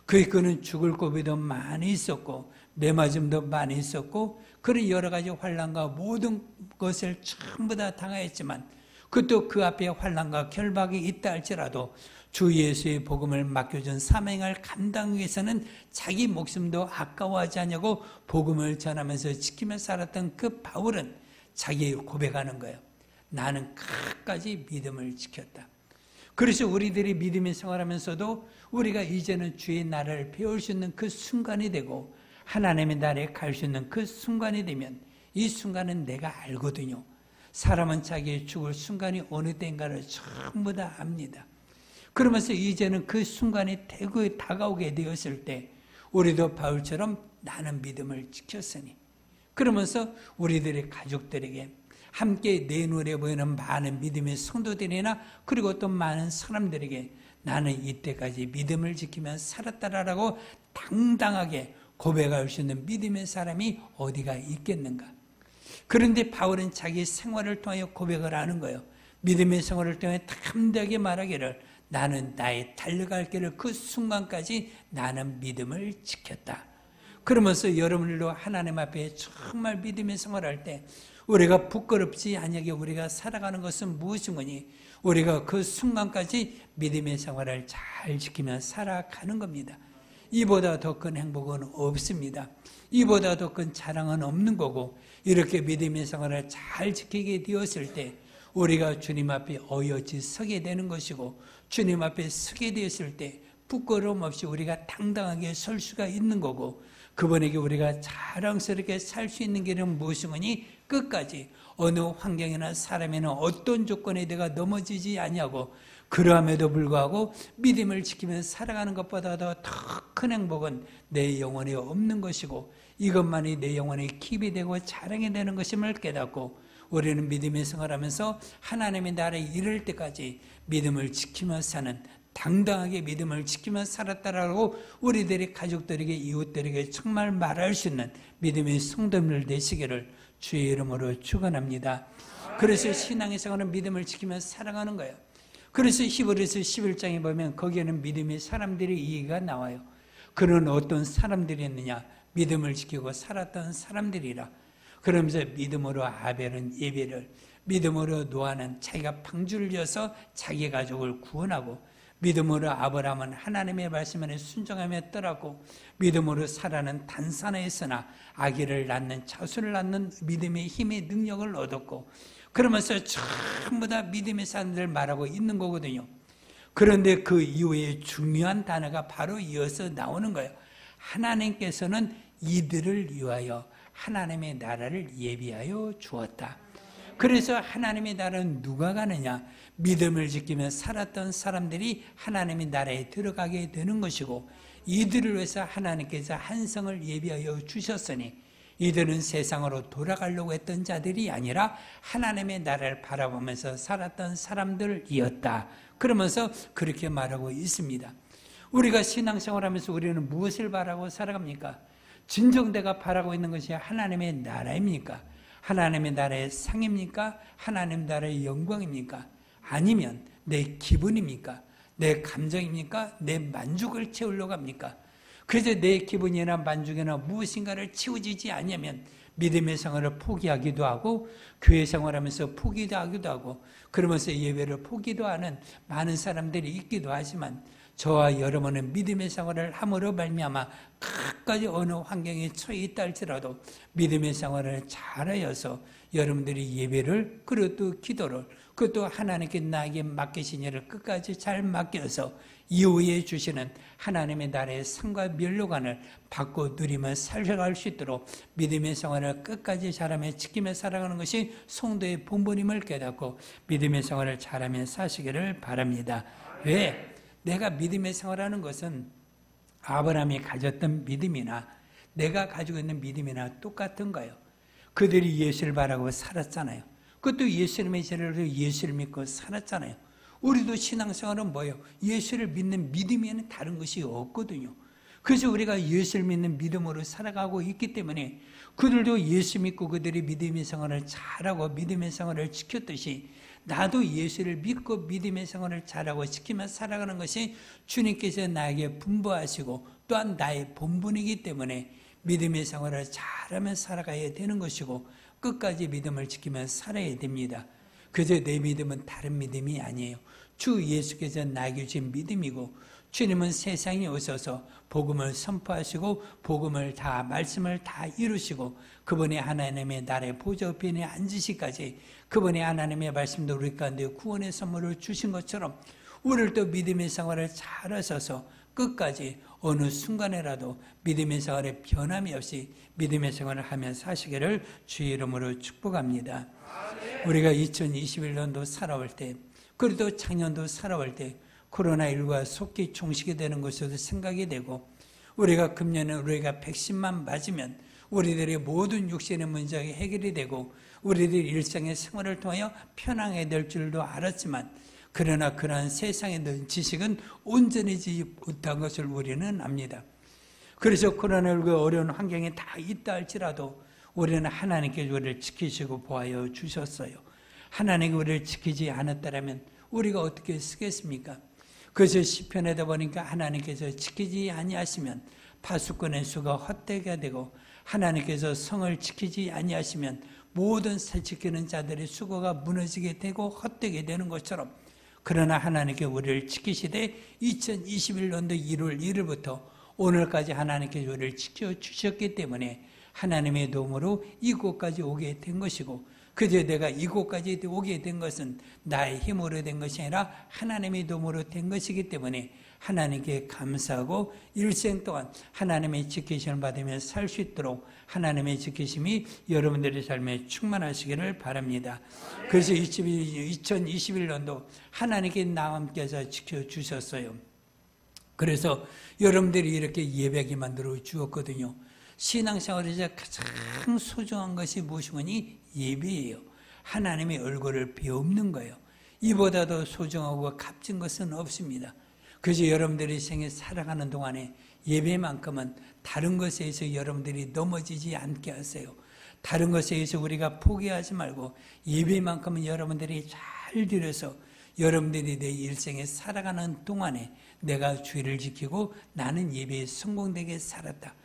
그는 죽을 고비도 많이 있었고 매맞음도 많이 있었고 그런 여러 가지 환난과 모든 것을 전부 다 당하였지만 그것도 그 앞에 환난과 결박이 있다 할지라도 주 예수의 복음을 맡겨준 사명을 감당하기 위해서는 자기 목숨도 아까워하지 않냐고 복음을 전하면서 지키며 살았던 그 바울은 자기 고백하는 거예요. 나는 끝까지 믿음을 지켰다. 그래서 우리들이 믿음의 생활하면서도 우리가 이제는 주의 나라를 배울 수 있는 그 순간이 되고 하나님의 나라에 갈 수 있는 그 순간이 되면 이 순간은 내가 알거든요. 사람은 자기의 죽을 순간이 어느 때인가를 전부 다 압니다. 그러면서 이제는 그 순간이 다가오게 되었을 때 우리도 바울처럼 나는 믿음을 지켰으니 그러면서 우리들의 가족들에게 함께 내 눈에 보이는 많은 믿음의 성도들이나 그리고 또 많은 사람들에게 나는 이때까지 믿음을 지키며 살았다라고 당당하게 고백할 수 있는 믿음의 사람이 어디가 있겠는가? 그런데 바울은 자기 생활을 통하여 고백을 하는 거예요. 믿음의 생활을 통해 담대하게 말하기를 나는 나의 달려갈 길을 그 순간까지 나는 믿음을 지켰다. 그러면서 여러분들도 하나님 앞에 정말 믿음의 생활할 때 우리가 부끄럽지 않게 우리가 살아가는 것은 무엇이니? 우리가 그 순간까지 믿음의 생활을 잘 지키며 살아가는 겁니다. 이보다 더 큰 행복은 없습니다. 이보다 더 큰 자랑은 없는 거고 이렇게 믿음의 생활을 잘 지키게 되었을 때 우리가 주님 앞에 어이없이 서게 되는 것이고 주님 앞에 서게 되었을 때 부끄러움 없이 우리가 당당하게 설 수가 있는 거고 그분에게 우리가 자랑스럽게 살 수 있는 길은 무엇이니? 끝까지 어느 환경이나 사람이나 어떤 조건에 내가 넘어지지 않냐고 그러함에도 불구하고 믿음을 지키면서 살아가는 것보다 더 큰 행복은 내 영혼에 없는 것이고 이것만이 내 영혼의 킵이 되고 자랑이 되는 것임을 깨닫고 우리는 믿음의 생활하면서 하나님의 나라에 이를 때까지 믿음을 지키며 사는 당당하게 믿음을 지키며 살았다라고 우리들의 가족들에게 이웃들에게 정말 말할 수 있는 믿음의 성도들 되시기를 주의 이름으로 축원합니다. 그래서 신앙의 생활은 믿음을 지키며 살아가는 거예요. 그래서 히브리서 11장에 보면 거기에는 믿음의 사람들의 이야기가 나와요. 그는 어떤 사람들이었느냐? 믿음을 지키고 살았던 사람들이라. 그러면서 믿음으로 아벨은 예배를, 믿음으로 노아는 자기가 방주를 지어서 자기 가족을 구원하고 믿음으로 아브라함은 하나님의 말씀에 순종하며 떠났고 믿음으로 사라는 단산했으나 아기를 낳는 자손을 낳는 믿음의 힘의 능력을 얻었고 그러면서 전부 다 믿음의 사람들 말하고 있는 거거든요. 그런데 그 이후에 중요한 단어가 바로 이어서 나오는 거예요. 하나님께서는 이들을 위하여 하나님의 나라를 예비하여 주었다. 그래서 하나님의 나라는 누가 가느냐? 믿음을 지키며 살았던 사람들이 하나님의 나라에 들어가게 되는 것이고 이들을 위해서 하나님께서 한 성을 예비하여 주셨으니 이들은 세상으로 돌아가려고 했던 자들이 아니라 하나님의 나라를 바라보면서 살았던 사람들이었다. 그러면서 그렇게 말하고 있습니다. 우리가 신앙생활하면서 우리는 무엇을 바라고 살아갑니까? 진정대가 바라고 있는 것이 하나님의 나라입니까? 하나님의 나라의 상입니까? 하나님의 나라의 영광입니까? 아니면 내 기분입니까? 내 감정입니까? 내 만족을 채우려고 합니까? 그래서 내 기분이나 만족이나 무엇인가를 채워지지 않으면 믿음의 생활을 포기하기도 하고 교회 생활하면서 포기하기도 하고 그러면서 예배를 포기도 하는 많은 사람들이 있기도 하지만 저와 여러분은 믿음의 생활을 함으로 말미암아 끝까지 어느 환경에 처해 있다 할지라도 믿음의 생활을 잘하여서 여러분들이 예배를 그리고 또 기도를 그것도 하나님께 나에게 맡기신 일을 끝까지 잘 맡겨서 이후에 주시는 하나님의 나라의 상과 멸류관을 받고 누리며 살아갈 수 있도록 믿음의 생활을 끝까지 잘하며 지키며 살아가는 것이 성도의 본분임을 깨닫고 믿음의 생활을 잘하며 사시기를 바랍니다. 왜? 내가 믿음의 생활하는 것은 아브라함이 가졌던 믿음이나 내가 가지고 있는 믿음이나 똑같은 거예요. 그들이 예수를 바라고 살았잖아요. 그것도 예수님의 제를 예수를 믿고 살았잖아요. 우리도 신앙생활은 뭐예요? 예수를 믿는 믿음에는 다른 것이 없거든요. 그래서 우리가 예수를 믿는 믿음으로 살아가고 있기 때문에 그들도 예수 믿고 그들이 믿음의 생활을 잘하고 믿음의 생활을 지켰듯이 나도 예수를 믿고 믿음의 생활을 잘하고 지키며 살아가는 것이 주님께서 나에게 분부하시고 또한 나의 본분이기 때문에 믿음의 생활을 잘하며 살아가야 되는 것이고 끝까지 믿음을 지키며 살아야 됩니다. 그저 내 믿음은 다른 믿음이 아니에요. 주 예수께서 나에게 주신 믿음이고 주님은 세상에 오셔서 복음을 선포하시고 복음을 다 말씀을 다 이루시고 그분이 하나님의 나라의 보좌 옆에 앉으시기까지 그분이 하나님의 말씀도 우리 가운데 구원의 선물을 주신 것처럼 우리도 믿음의 생활을 잘하셔서 끝까지 어느 순간에라도 믿음의 생활에 변함이 없이 믿음의 생활을 하며 사시기를 주의 이름으로 축복합니다. 우리가 2021년도 살아올 때 그래도 작년도 살아올 때 코로나19가 속기 종식이 되는 것으로 생각이 되고 우리가 금년에 우리가 백신만 맞으면 우리들의 모든 육신의 문제가 해결이 되고 우리들의 일상의 생활을 통하여 편안하게 될 줄도 알았지만 그러나 그러한 세상에 있는 지식은 온전해지지 못한 것을 우리는 압니다. 그래서 코로나19 어려운 환경에 다 있다 할지라도 우리는 하나님께서 우리를 지키시고 보호하여 주셨어요. 하나님이 우리를 지키지 않았다면 우리가 어떻게 쓰겠습니까? 그래서 시편에다 보니까 하나님께서 지키지 아니하시면 파수꾼의 수가 헛되게 되고 하나님께서 성을 지키지 아니하시면 모든 새 지키는 자들의 수고가 무너지게 되고 헛되게 되는 것처럼 그러나 하나님께 우리를 지키시되 2021년도 1월 1일부터 오늘까지 하나님께서 우리를 지켜주셨기 때문에 하나님의 도움으로 이곳까지 오게 된 것이고 그저 내가 이곳까지 오게 된 것은 나의 힘으로 된 것이 아니라 하나님의 도움으로 된 것이기 때문에 하나님께 감사하고 일생 동안 하나님의 지키심을 받으며 살 수 있도록 하나님의 지키심이 여러분들의 삶에 충만하시기를 바랍니다. 그래서 2021년도 하나님께 나와 함께해서 지켜주셨어요. 그래서 여러분들이 이렇게 예배하게 만들어 주었거든요. 신앙생활에서 가장 소중한 것이 무엇이니? 예배예요. 하나님의 얼굴을 비옵는 거예요. 이보다 더 소중하고 값진 것은 없습니다. 그래서 여러분들이 생에 살아가는 동안에 예배만큼은 다른 것에 의해서 여러분들이 넘어지지 않게 하세요. 다른 것에 의해서 우리가 포기하지 말고 예배만큼은 여러분들이 잘 드려서 여러분들이 내 일생에 살아가는 동안에 내가 주의를 지키고 나는 예배에 성공되게 살았다.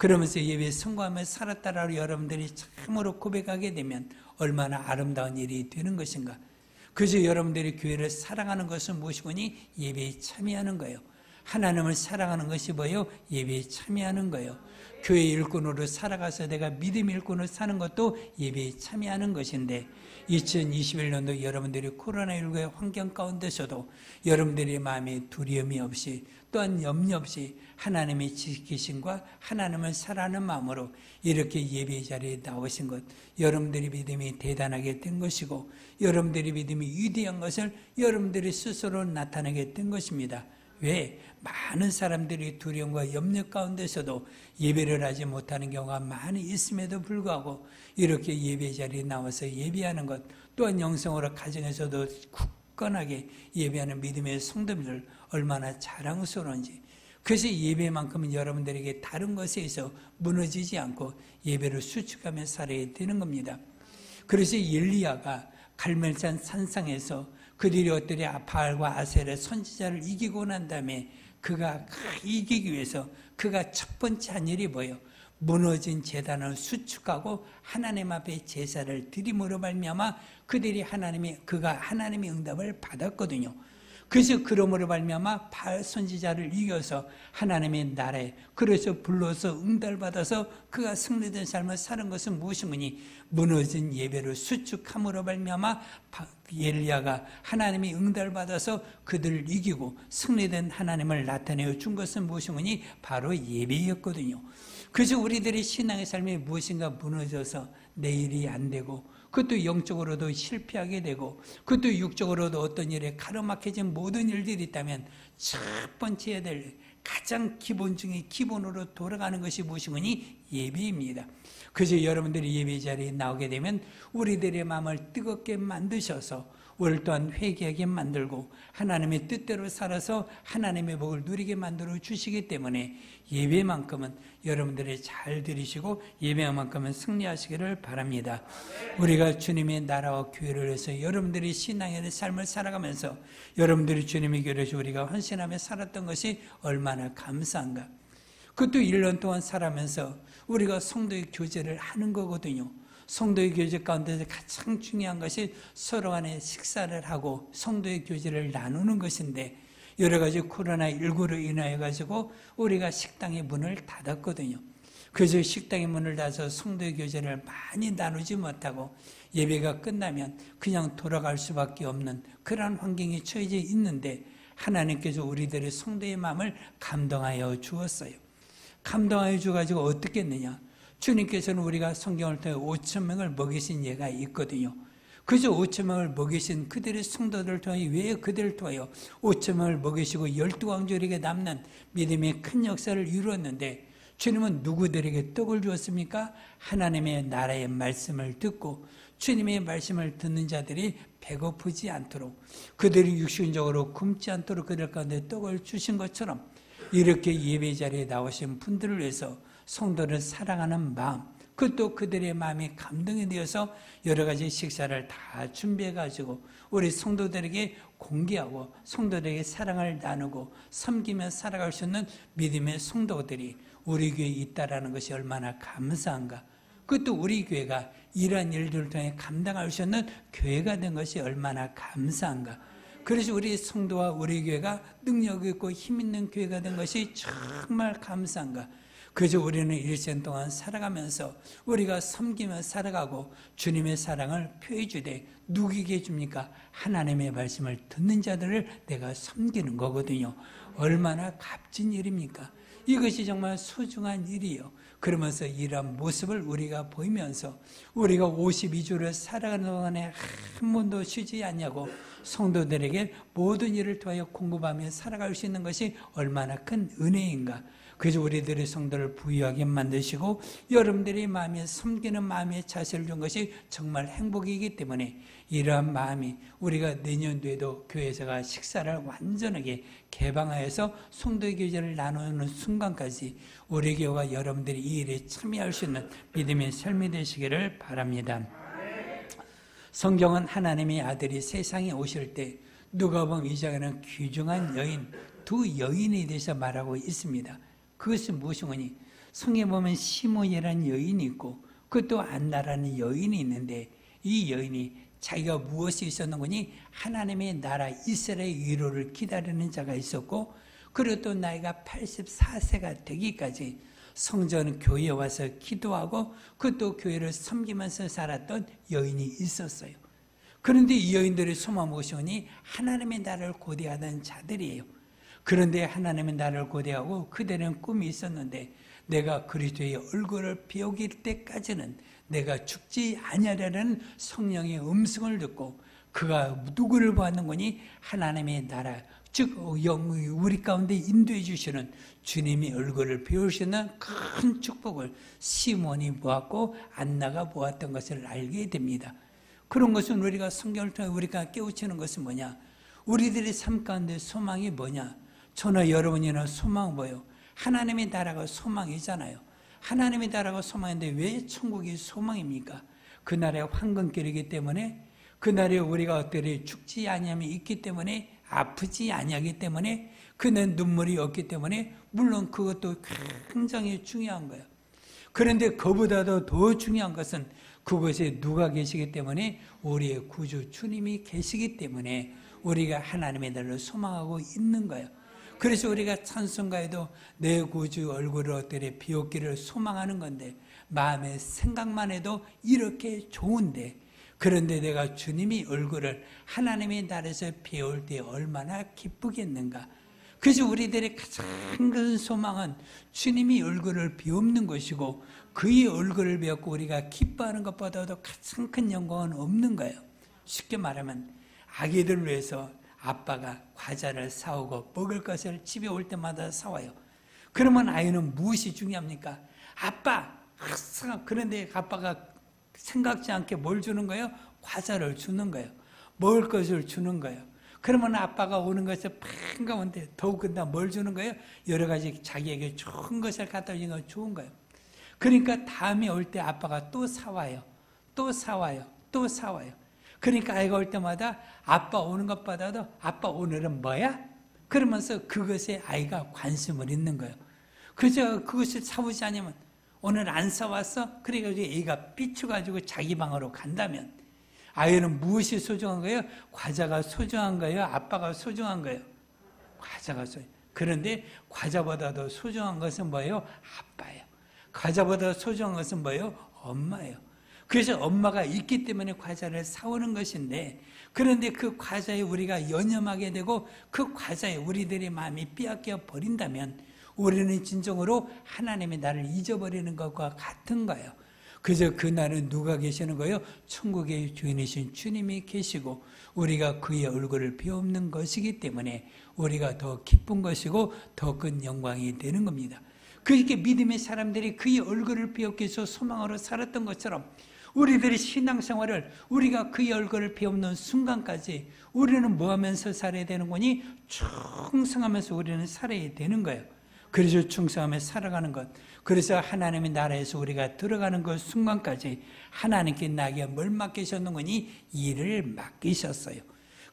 그러면서 예배에 성공하며 살았다라고 여러분들이 참으로 고백하게 되면 얼마나 아름다운 일이 되는 것인가. 그저 여러분들이 교회를 사랑하는 것은 무엇이거니? 예배에 참여하는 거예요. 하나님을 사랑하는 것이 뭐예요? 예배에 참여하는 거예요. 교회 일꾼으로 살아가서 내가 믿음 일꾼으로 사는 것도 예배에 참여하는 것인데 2021년도 여러분들이 코로나19의 환경 가운데서도 여러분들의 마음에 두려움이 없이 또한 염려 없이 하나님의 지키심과 하나님을 사랑하는 마음으로 이렇게 예배 자리에 나오신 것, 여러분들의 믿음이 대단하게 된 것이고 여러분들의 믿음이 위대한 것을 여러분들이 스스로 나타내게 된 것입니다. 왜? 많은 사람들이 두려움과 염려 가운데서도 예배를 하지 못하는 경우가 많이 있음에도 불구하고 이렇게 예배 자리에 나와서 예배하는 것, 또한 영성으로 가정에서도 굳건하게 예배하는 믿음의 성도들 얼마나 자랑스러운지. 그래서 예배만큼은 여러분들에게 다른 것에 있어 무너지지 않고 예배를 수축하며 살아야 되는 겁니다. 그래서 엘리야가 갈멜산 산상에서 그들이 어떻게 바알과 아셀의 선지자를 이기고 난 다음에 그가 이기기 위해서 그가 첫 번째 한 일이 뭐예요? 무너진 제단을 수축하고 하나님 앞에 제사를 드림으로 말미암아 그가 하나님의 응답을 받았거든요. 그래서 그러므로 말미암아 바알 선지자를 이겨서 하나님의 나라에 그래서 불러서 응답을 받아서 그가 승리된 삶을 사는 것은 무엇이니? 무너진 예배를 수축함으로 말미암아 엘리야가 하나님의 응답을 받아서 그들을 이기고 승리된 하나님을 나타내어 준 것은 무엇이니? 바로 예배였거든요. 그래서 우리들의 신앙의 삶이 무엇인가 무너져서 내일이 안 되고 그것도 영적으로도 실패하게 되고 그것도 육적으로도 어떤 일에 가로막혀진 모든 일들이 있다면 첫 번째 해야 될 가장 기본 중에 기본으로 돌아가는 것이 무엇이니? 예배입니다. 그래서 여러분들이 예배 자리에 나오게 되면 우리들의 마음을 뜨겁게 만드셔서 올 또한 회개하게 만들고 하나님의 뜻대로 살아서 하나님의 복을 누리게 만들어 주시기 때문에 예배만큼은 여러분들이 잘 들으시고 예배만큼은 승리하시기를 바랍니다. 우리가 주님의 나라와 교회를 위해서 여러분들이 신앙의 삶을 살아가면서 여러분들이 주님의 교회를 위해서 우리가 헌신하며 살았던 것이 얼마나 감사한가. 그것도 1년 동안 살아면서 우리가 성도의 교제를 하는 거거든요. 성도의 교제 가운데서 가장 중요한 것이 서로 간에 식사를 하고 성도의 교제를 나누는 것인데 여러 가지 코로나19로 인하여 가지고 우리가 식당의 문을 닫았거든요. 그래서 식당의 문을 닫아서 성도의 교제를 많이 나누지 못하고 예배가 끝나면 그냥 돌아갈 수밖에 없는 그러한 환경에 처해져 있는데 하나님께서 우리들의 성도의 마음을 감동하여 주었어요. 감동하여 주어가지고 어떻게 했느냐? 주님께서는 우리가 성경을 통해 5,000명을 먹이신 예가 있거든요. 그저 5,000명을 먹이신 그들의 성도들을 통해 왜 그들을 통하여 5,000명을 먹이시고 12왕족에게 남는 믿음의 큰 역사를 이루었는데 주님은 누구들에게 떡을 주었습니까? 하나님의 나라의 말씀을 듣고 주님의 말씀을 듣는 자들이 배고프지 않도록 그들이 육신적으로 굶지 않도록 그들 가운데 떡을 주신 것처럼 이렇게 예배 자리에 나오신 분들을 위해서 성도를 사랑하는 마음, 그것도 그들의 마음이 감동이 되어서 여러 가지 식사를 다 준비해가지고 우리 성도들에게 공개하고 성도들에게 사랑을 나누고 섬기며 살아갈 수 있는 믿음의 성도들이 우리 교회에 있다라는 것이 얼마나 감사한가. 그것도 우리 교회가 이러한 일들을 통해 감당할 수 있는 교회가 된 것이 얼마나 감사한가. 그래서 우리 성도와 우리 교회가 능력 있고 힘 있는 교회가 된 것이 정말 감사한가. 그저 우리는 일생 동안 살아가면서 우리가 섬기며 살아가고 주님의 사랑을 표해 주되 누구에게 해줍니까? 하나님의 말씀을 듣는 자들을 내가 섬기는 거거든요. 얼마나 값진 일입니까? 이것이 정말 소중한 일이에요. 그러면서 이러한 모습을 우리가 보이면서 우리가 52주를 살아가는 동안에 한 번도 쉬지 않냐고 성도들에게 모든 일을 통하여 공급하며 살아갈 수 있는 것이 얼마나 큰 은혜인가. 그래서 우리들의 성도를 부유하게 만드시고 여러분들의 마음에 섬기는 마음의 자세를 준 것이 정말 행복이기 때문에 이러한 마음이 우리가 내년도에도 교회에서가 식사를 완전하게 개방하여서 성도의 교제를 나누는 순간까지 우리 교회가 여러분들이 이 일에 참여할 수 있는 믿음의 삶이 되시기를 바랍니다. 성경은 하나님의 아들이 세상에 오실 때 누가복음 2장에는 귀중한 여인, 두 여인에 대해서 말하고 있습니다. 그것은 무엇이니? 성경에 보면 시몬이라는 여인이 있고 그것도 안나라는 여인이 있는데 이 여인이 자기가 무엇이 있었는 거니? 하나님의 나라 이스라엘의 위로를 기다리는 자가 있었고, 그리고 또 나이가 84세가 되기까지 성전 교회에 와서 기도하고 그것도 교회를 섬기면서 살았던 여인이 있었어요. 그런데 이 여인들의 소망 무엇이니? 하나님의 나라를 고대하던 자들이에요. 그런데 하나님의 나라를 고대하고 그들은 꿈이 있었는데, 내가 그리스도의 얼굴을 비우길 때까지는 내가 죽지 아니하리라는 성령의 음성을 듣고, 그가 누구를 보았는 거니? 하나님의 나라, 즉 우리 가운데 인도해 주시는 주님의 얼굴을 비우시는 큰 축복을 시몬이 보았고 안나가 보았던 것을 알게 됩니다. 그런 것은 우리가 성경을 통해 우리가 깨우치는 것은 뭐냐? 우리들의 삶 가운데 소망이 뭐냐? 저나 여러분이나 소망은 뭐예요? 하나님의 나라가 소망이잖아요. 하나님의 나라가 소망인데 왜 천국이 소망입니까? 그 나라의 황금길이기 때문에, 그 나라에 우리가 어떻게 죽지 아니함이 있기 때문에, 아프지 아니하기 때문에, 그는 눈물이 없기 때문에, 물론 그것도 굉장히 중요한 거예요. 그런데 그보다도 더 중요한 것은 그곳에 누가 계시기 때문에, 우리의 구주 주님이 계시기 때문에 우리가 하나님의 나라를 소망하고 있는 거예요. 그래서 우리가 찬송가에도 내 구주 얼굴을 어떻게 비웃기를 소망하는 건데, 마음의 생각만 해도 이렇게 좋은데, 그런데 내가 주님이 얼굴을 하나님의 나라에서 비울 때 얼마나 기쁘겠는가. 그래서 우리들의 가장 큰 소망은 주님이 얼굴을 비웃는 것이고, 그의 얼굴을 비웃고 우리가 기뻐하는 것보다도 가장 큰 영광은 없는 거예요. 쉽게 말하면 아기들을 위해서 아빠가 과자를 사오고 먹을 것을 집에 올 때마다 사와요. 그러면 아이는 무엇이 중요합니까? 아빠! 그런데 아빠가 생각지 않게 뭘 주는 거예요? 과자를 주는 거예요. 먹을 것을 주는 거예요. 그러면 아빠가 오는 것을 반가운데 더욱더 뭘 주는 거예요? 여러 가지 자기에게 좋은 것을 갖다 주는 건 좋은 거예요. 그러니까 다음에 올 때 아빠가 또 사와요. 또 사와요. 또 사와요. 그러니까 아이가 올 때마다 아빠 오는 것보다도 아빠 오늘은 뭐야? 그러면서 그것에 아이가 관심을 있는 거예요. 그저 그것을 사오지 않으면 오늘 안 사왔어? 그래가지고 애가 삐쳐가지고 자기 방으로 간다면 아이는 무엇이 소중한 거예요? 과자가 소중한 거예요? 아빠가 소중한 거예요? 과자가 소중해요. 그런데 과자보다도 소중한 것은 뭐예요? 아빠예요. 과자보다 소중한 것은 뭐예요? 엄마예요. 그래서 엄마가 있기 때문에 과자를 사오는 것인데, 그런데 그 과자에 우리가 연연하게 되고 그 과자에 우리들의 마음이 빼앗겨 버린다면 우리는 진정으로 하나님의 나를 잊어버리는 것과 같은 거예요. 그래서 그날은 누가 계시는 거예요? 천국의 주인이신 주님이 계시고 우리가 그의 얼굴을 비옵는 것이기 때문에 우리가 더 기쁜 것이고 더 큰 영광이 되는 겁니다. 그렇게 믿음의 사람들이 그의 얼굴을 비옵기 위해서 소망으로 살았던 것처럼 우리들의 신앙생활을 우리가 그의 얼굴을 비옵는 순간까지 우리는 뭐 하면서 살아야 되는 거니? 충성하면서 우리는 살아야 되는 거예요. 그래서 충성하며 살아가는 것. 그래서 하나님의 나라에서 우리가 들어가는 그 순간까지 하나님께 나에게 뭘 맡기셨는 거니? 일을 맡기셨어요.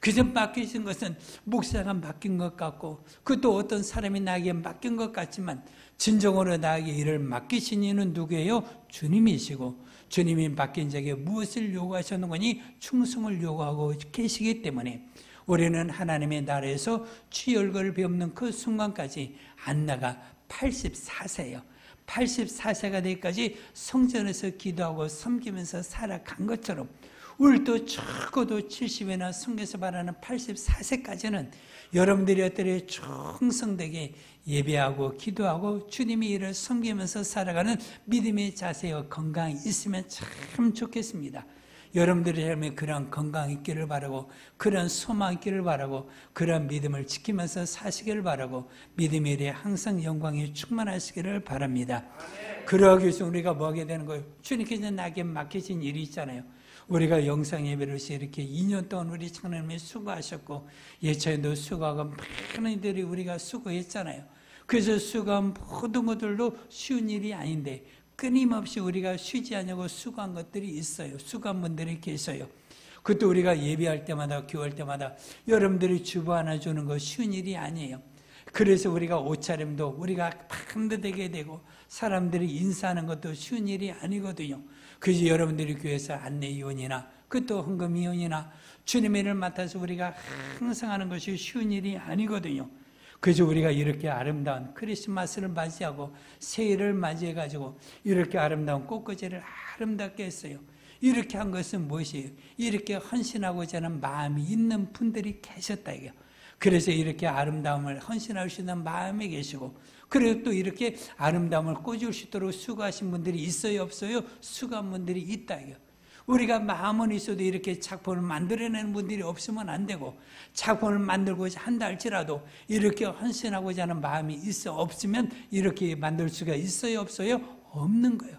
그래서 맡기신 것은 목사가 맡긴 것 같고 그것도 어떤 사람이 나에게 맡긴 것 같지만 진정으로 나에게 일을 맡기신 이는 누구예요? 주님이시고 주님이 맡긴 자에게 무엇을 요구하셨는 거니? 충성을 요구하고 계시기 때문에 우리는 하나님의 나라에서 주의 얼굴을 비옵는 그 순간까지 안나가 84세예요. 84세가 되기까지 성전에서 기도하고 섬기면서 살아간 것처럼 우리도 적어도 70이나 성경에서 말하는 84세까지는 여러분들이 어떻게 충성되게 예배하고 기도하고 주님의 일을 섬기면서 살아가는 믿음의 자세와 건강이 있으면 참 좋겠습니다. 여러분들의 삶에 그런 건강 있기를 바라고 그런 소망 있기를 바라고 그런 믿음을 지키면서 사시기를 바라고 믿음의 일에 항상 영광이 충만하시기를 바랍니다. 그러기 위해서 우리가 뭐 하게 되는 거예요? 주님께서 나에게 맡기신 일이 있잖아요. 우리가 영상 예배를 이렇게 2년 동안 우리 청년님이 수고하셨고 예천에도 수고하고 많은 이들이 우리가 수고했잖아요. 그래서 수고한 모든 것들도 쉬운 일이 아닌데 끊임없이 우리가 쉬지 않냐고 수고한 것들이 있어요. 수고한 분들이 계셔요. 그것도 우리가 예배할 때마다 교회할 때마다 여러분들이 주보 하나 주는 거 쉬운 일이 아니에요. 그래서 우리가 옷차림도 우리가 반듯하게 되고 사람들이 인사하는 것도 쉬운 일이 아니거든요. 그래서 여러분들이 교회에서 안내위원이나 그것도 헌금이혼이나 주님의 일을 맡아서 우리가 항상 하는 것이 쉬운 일이 아니거든요. 그래서 우리가 이렇게 아름다운 크리스마스를 맞이하고 새해를 맞이해가지고 이렇게 아름다운 꽃꽂이를 아름답게 했어요. 이렇게 한 것은 무엇이에요? 이렇게 헌신하고자 하는 마음이 있는 분들이 계셨다 이게요. 그래서 이렇게 아름다움을 헌신할 수 있는 마음이 계시고, 그리고 또 이렇게 아름다움을 꽂을 수 있도록 수고하신 분들이 있어요, 없어요? 수고한 분들이 있다 이게요. 우리가 마음은 있어도 이렇게 작품을 만들어내는 분들이 없으면 안 되고, 작품을 만들고자 한다 할지라도 이렇게 헌신하고자 하는 마음이 있어 없으면 이렇게 만들 수가 있어요, 없어요? 없는 거예요.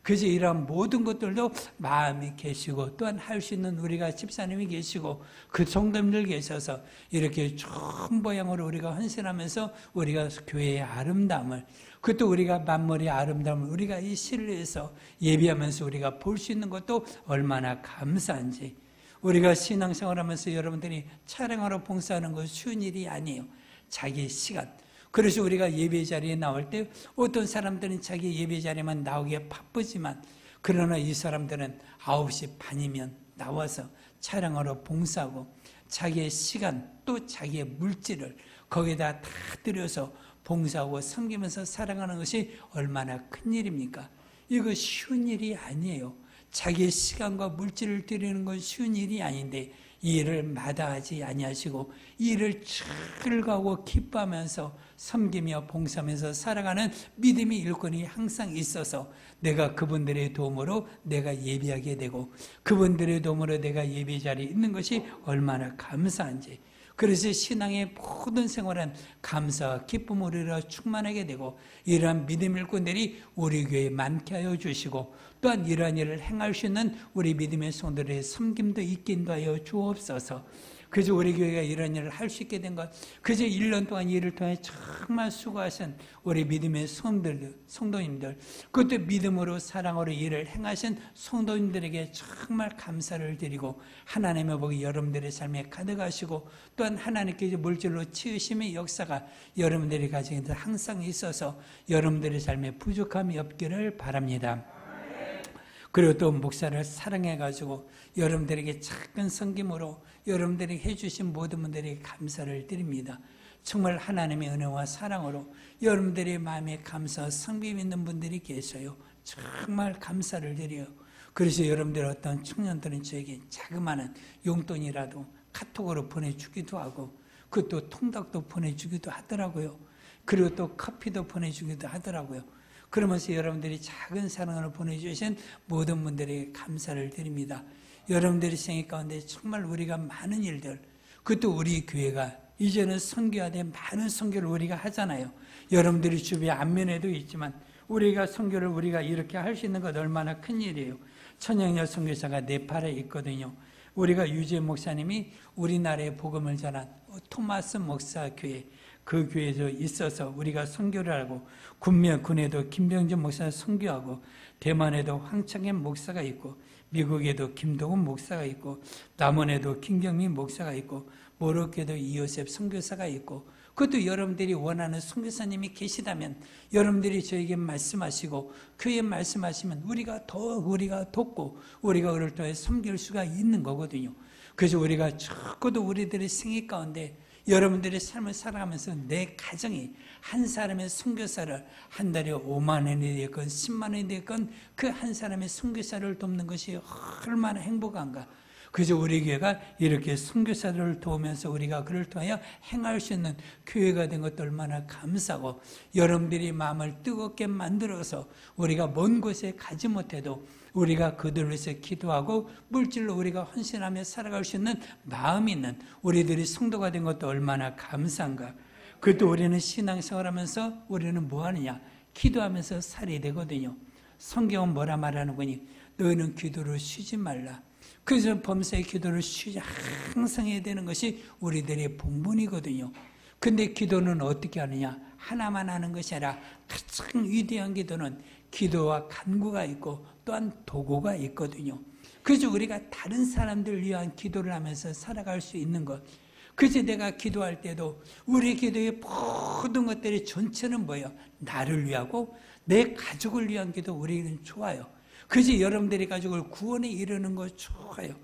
그래서 이러한 모든 것들도 마음이 계시고, 또한 할 수 있는 우리가 집사님이 계시고 그 성도님들 계셔서 이렇게 좋은 모양으로 우리가 헌신하면서 우리가 교회의 아름다움을, 그것도 우리가 만물의 아름다움을 우리가 이 실내에서 예비하면서 우리가 볼 수 있는 것도 얼마나 감사한지. 우리가 신앙생활하면서 여러분들이 촬영하러 봉사하는 것 쉬운 일이 아니에요. 자기 시간. 그래서 우리가 예배 자리에 나올 때 어떤 사람들은 자기 예배 자리에만 나오기에 바쁘지만, 그러나 이 사람들은 9시 반이면 나와서 촬영하러 봉사하고 자기의 시간 또 자기의 물질을 거기다 다 들여서 봉사하고 섬기면서 살아가는 것이 얼마나 큰 일입니까? 이거 쉬운 일이 아니에요. 자기의 시간과 물질을 드리는 건 쉬운 일이 아닌데 이 일을 마다하지 아니하시고 이 일을 즐거워 기뻐하면서 섬기며 봉사하면서 살아가는 믿음의 일꾼이 항상 있어서 내가 그분들의 도움으로 내가 예배하게 되고 그분들의 도움으로 내가 예배 자리에 있는 것이 얼마나 감사한지. 그래서 신앙의 모든 생활은 감사와 기쁨으로 충만하게 되고 이러한 믿음 일꾼들이 우리 교회에 많게 하여 주시고 또한 이러한 일을 행할 수 있는 우리 믿음의 성도들의 섬김도 있게 하여 주옵소서. 그래서 우리 교회가 이런 일을 할 수 있게 된 것, 그저 1년 동안 이 일을 통해 정말 수고하신 우리 믿음의 성도님들, 그것도 믿음으로 사랑으로 일을 행하신 성도님들에게 정말 감사를 드리고 하나님의 복이 여러분들의 삶에 가득하시고 또한 하나님께서 물질로 치유심의 역사가 여러분들의 가정에 항상 있어서 여러분들의 삶에 부족함이 없기를 바랍니다. 그리고 또 목사를 사랑해가지고 여러분들에게 작은 섬김으로 여러분들이 해주신 모든 분들에게 감사를 드립니다. 정말 하나님의 은혜와 사랑으로 여러분들의 마음에 감사와 섬김 있는 분들이 계셔요. 정말 감사를 드려요. 그래서 여러분들 어떤 청년들은 저에게 자그마한 용돈이라도 카톡으로 보내주기도 하고 그것도 통닭도 보내주기도 하더라고요. 그리고 또 커피도 보내주기도 하더라고요. 그러면서 여러분들이 작은 사랑을 보내주신 모든 분들에게 감사를 드립니다. 여러분들의 생애 가운데 정말 우리가 많은 일들, 그것도 우리 교회가 이제는 선교화된 많은 선교를 우리가 하잖아요. 여러분들이 주변 안면에도 있지만 우리가 선교를 우리가 이렇게 할 수 있는 것 얼마나 큰 일이에요. 천양여 선교사가 네팔에 있거든요. 우리가 유재 목사님이 우리나라에 복음을 전한 토마스 목사 교회, 그 교회에서 있어서 우리가 선교를 하고 군에도 김병준 목사가 선교하고 대만에도 황창현 목사가 있고 미국에도 김동훈 목사가 있고 남원에도 김경민 목사가 있고 모로코에도 이요셉 선교사가 있고 그것도 여러분들이 원하는 선교사님이 계시다면 여러분들이 저에게 말씀하시고 교회에 말씀하시면 우리가 돕고 우리가 그를 통해 섬길 수가 있는 거거든요. 그래서 우리가 적어도 우리들의 생애 가운데 여러분들의 삶을 살아가면서 내 가정이 한 사람의 선교사를 한 달에 5만 원이 되건 10만 원이 되건 그 한 사람의 선교사를 돕는 것이 얼마나 행복한가. 그래서 우리 교회가 이렇게 선교사들을 도우면서 우리가 그를 통하여 행할 수 있는 교회가 된 것도 얼마나 감사하고 여러분들이 마음을 뜨겁게 만들어서 우리가 먼 곳에 가지 못해도 우리가 그들을 위해서 기도하고 물질로 우리가 헌신하며 살아갈 수 있는 마음이 있는 우리들이 성도가 된 것도 얼마나 감사한가. 그것도 우리는 신앙생활하면서 우리는 뭐 하느냐? 기도하면서 살이 되거든요. 성경은 뭐라 말하는 거니? 너희는 기도를 쉬지 말라. 그래서 범사의 기도를 항상 해야 되는 것이 우리들의 본분이거든요. 근데 기도는 어떻게 하느냐? 하나만 하는 것이 아니라 가장 위대한 기도는 기도와 간구가 있고 또한 도구가 있거든요. 그래서 우리가 다른 사람들 위한 기도를 하면서 살아갈 수 있는 것. 그래서 내가 기도할 때도 우리 기도의 모든 것들이 전체는 뭐예요? 나를 위하고 내 가족을 위한 기도 우리는 좋아요. 그래서 여러분들이 가족을 구원에 이르는 거 좋아요.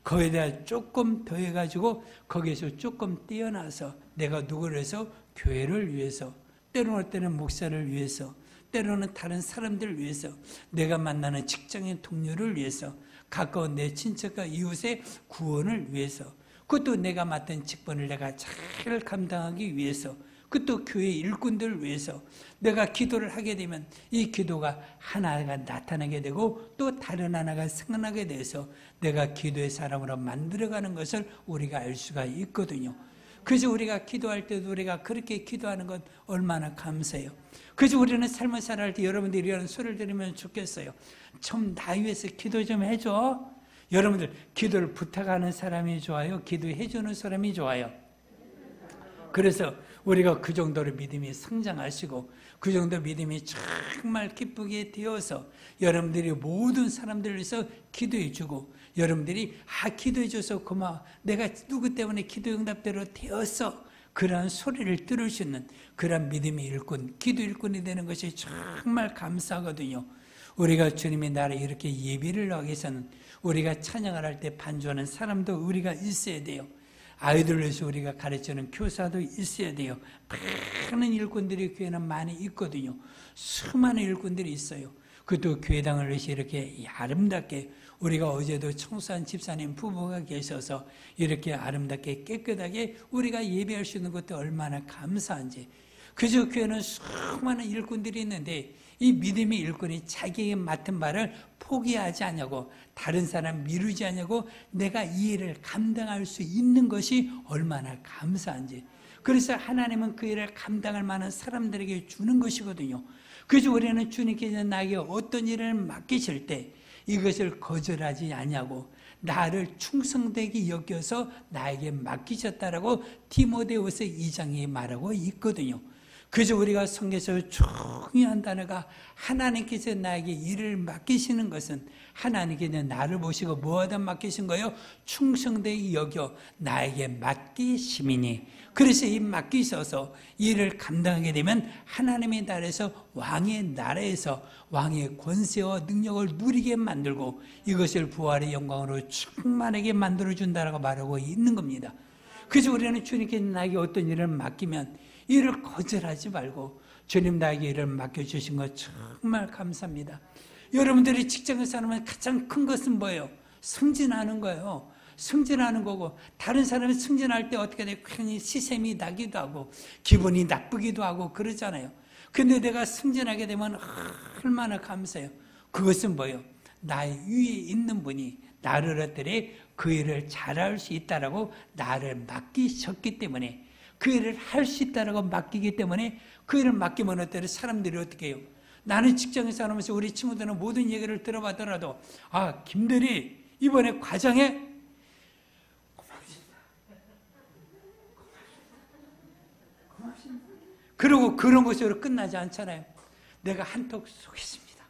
거기다 조금 더해가지고 거기에서 조금 떼어나서 내가 누구를 해서 교회를 위해서, 때로는 목사를 위해서, 때로는 다른 사람들을 위해서, 내가 만나는 직장인 동료를 위해서, 가까운 내 친척과 이웃의 구원을 위해서, 그것도 내가 맡은 직분을 내가 잘 감당하기 위해서, 그것도 교회 일꾼들을 위해서 내가 기도를 하게 되면 이 기도가 하나가 나타나게 되고 또 다른 하나가 생겨나게 돼서 내가 기도의 사람으로 만들어가는 것을 우리가 알 수가 있거든요. 그래서 우리가 기도할 때도 우리가 그렇게 기도하는 것 얼마나 감사해요. 그래서 우리는 삶을 살아갈 때 여러분들이 이런 소리를 들으면 좋겠어요. 좀 나 위해서 기도 좀 해줘. 여러분들 기도를 부탁하는 사람이 좋아요? 기도해 주는 사람이 좋아요? 그래서 우리가 그 정도로 믿음이 성장하시고 그 정도 믿음이 정말 기쁘게 되어서 여러분들이 모든 사람들을 위해서 기도해 주고 여러분들이 기도해 줘서 고마워. 내가 누구 때문에 기도 응답대로 되었어. 그러한 소리를 들을 수 있는 그러한 믿음의 일꾼, 기도 일꾼이 되는 것이 정말 감사하거든요. 우리가 주님의 나라에 이렇게 예배를 하기 위해서는 우리가 찬양을 할 때 반주하는 사람도 우리가 있어야 돼요. 아이들을 위해서 우리가 가르치는 교사도 있어야 돼요. 많은 일꾼들이 교회는 많이 있거든요. 수많은 일꾼들이 있어요. 그것도 교회당을 위해서 이렇게 아름답게, 우리가 어제도 청소한 집사님 부부가 계셔서 이렇게 아름답게 깨끗하게 우리가 예배할 수 있는 것도 얼마나 감사한지. 그저 교회는 수많은 일꾼들이 있는데 이 믿음의 일꾼이 자기에게 맡은 바를 포기하지 않냐고, 다른 사람 미루지 않냐고, 내가 이 일을 감당할 수 있는 것이 얼마나 감사한지. 그래서 하나님은 그 일을 감당할 만한 사람들에게 주는 것이거든요. 그래서 우리는 주님께서 나에게 어떤 일을 맡기실 때 이것을 거절하지 않냐고, 나를 충성되게 여겨서 나에게 맡기셨다라고 디모데후서 2장에 말하고 있거든요. 그래서 우리가 성경에서 중요한 단어가, 하나님께서 나에게 일을 맡기시는 것은 하나님께서 나를 보시고 뭐하다 맡기신 거예요? 충성되게 여겨 나에게 맡기심이니. 그래서 이 맡기셔서 일을 감당하게 되면 하나님의 나라에서, 왕의 나라에서 왕의 권세와 능력을 누리게 만들고 이것을 부활의 영광으로 충만하게 만들어준다라고 말하고 있는 겁니다. 그래서 우리는 주님께서 나에게 어떤 일을 맡기면 일을 거절하지 말고, 주님 나에게 일을 맡겨주신 것 정말 감사합니다. 여러분들이 직장에서 하는 가장 큰 것은 뭐예요? 승진하는 거예요. 승진하는 거고, 다른 사람이 승진할 때 어떻게 돼? 괜히 시샘이 나기도 하고 기분이 나쁘기도 하고 그러잖아요. 근데 내가 승진하게 되면 얼마나 감사해요. 그것은 뭐예요? 나의 위에 있는 분이 나를 어떻게 그 일을 잘할 수 있다라고 나를 맡기셨기 때문에, 그 일을 할 수 있다라고 맡기기 때문에, 그 일을 맡기면 어때요? 사람들이 어떻게 해요? 나는 직장에서 하면서 우리 친구들은 모든 얘기를 들어봤더라도, 김대리 이번에 과장에 고맙습니다. 그리고 그런 것으로 끝나지 않잖아요. 내가 한턱 쏘겠습니다.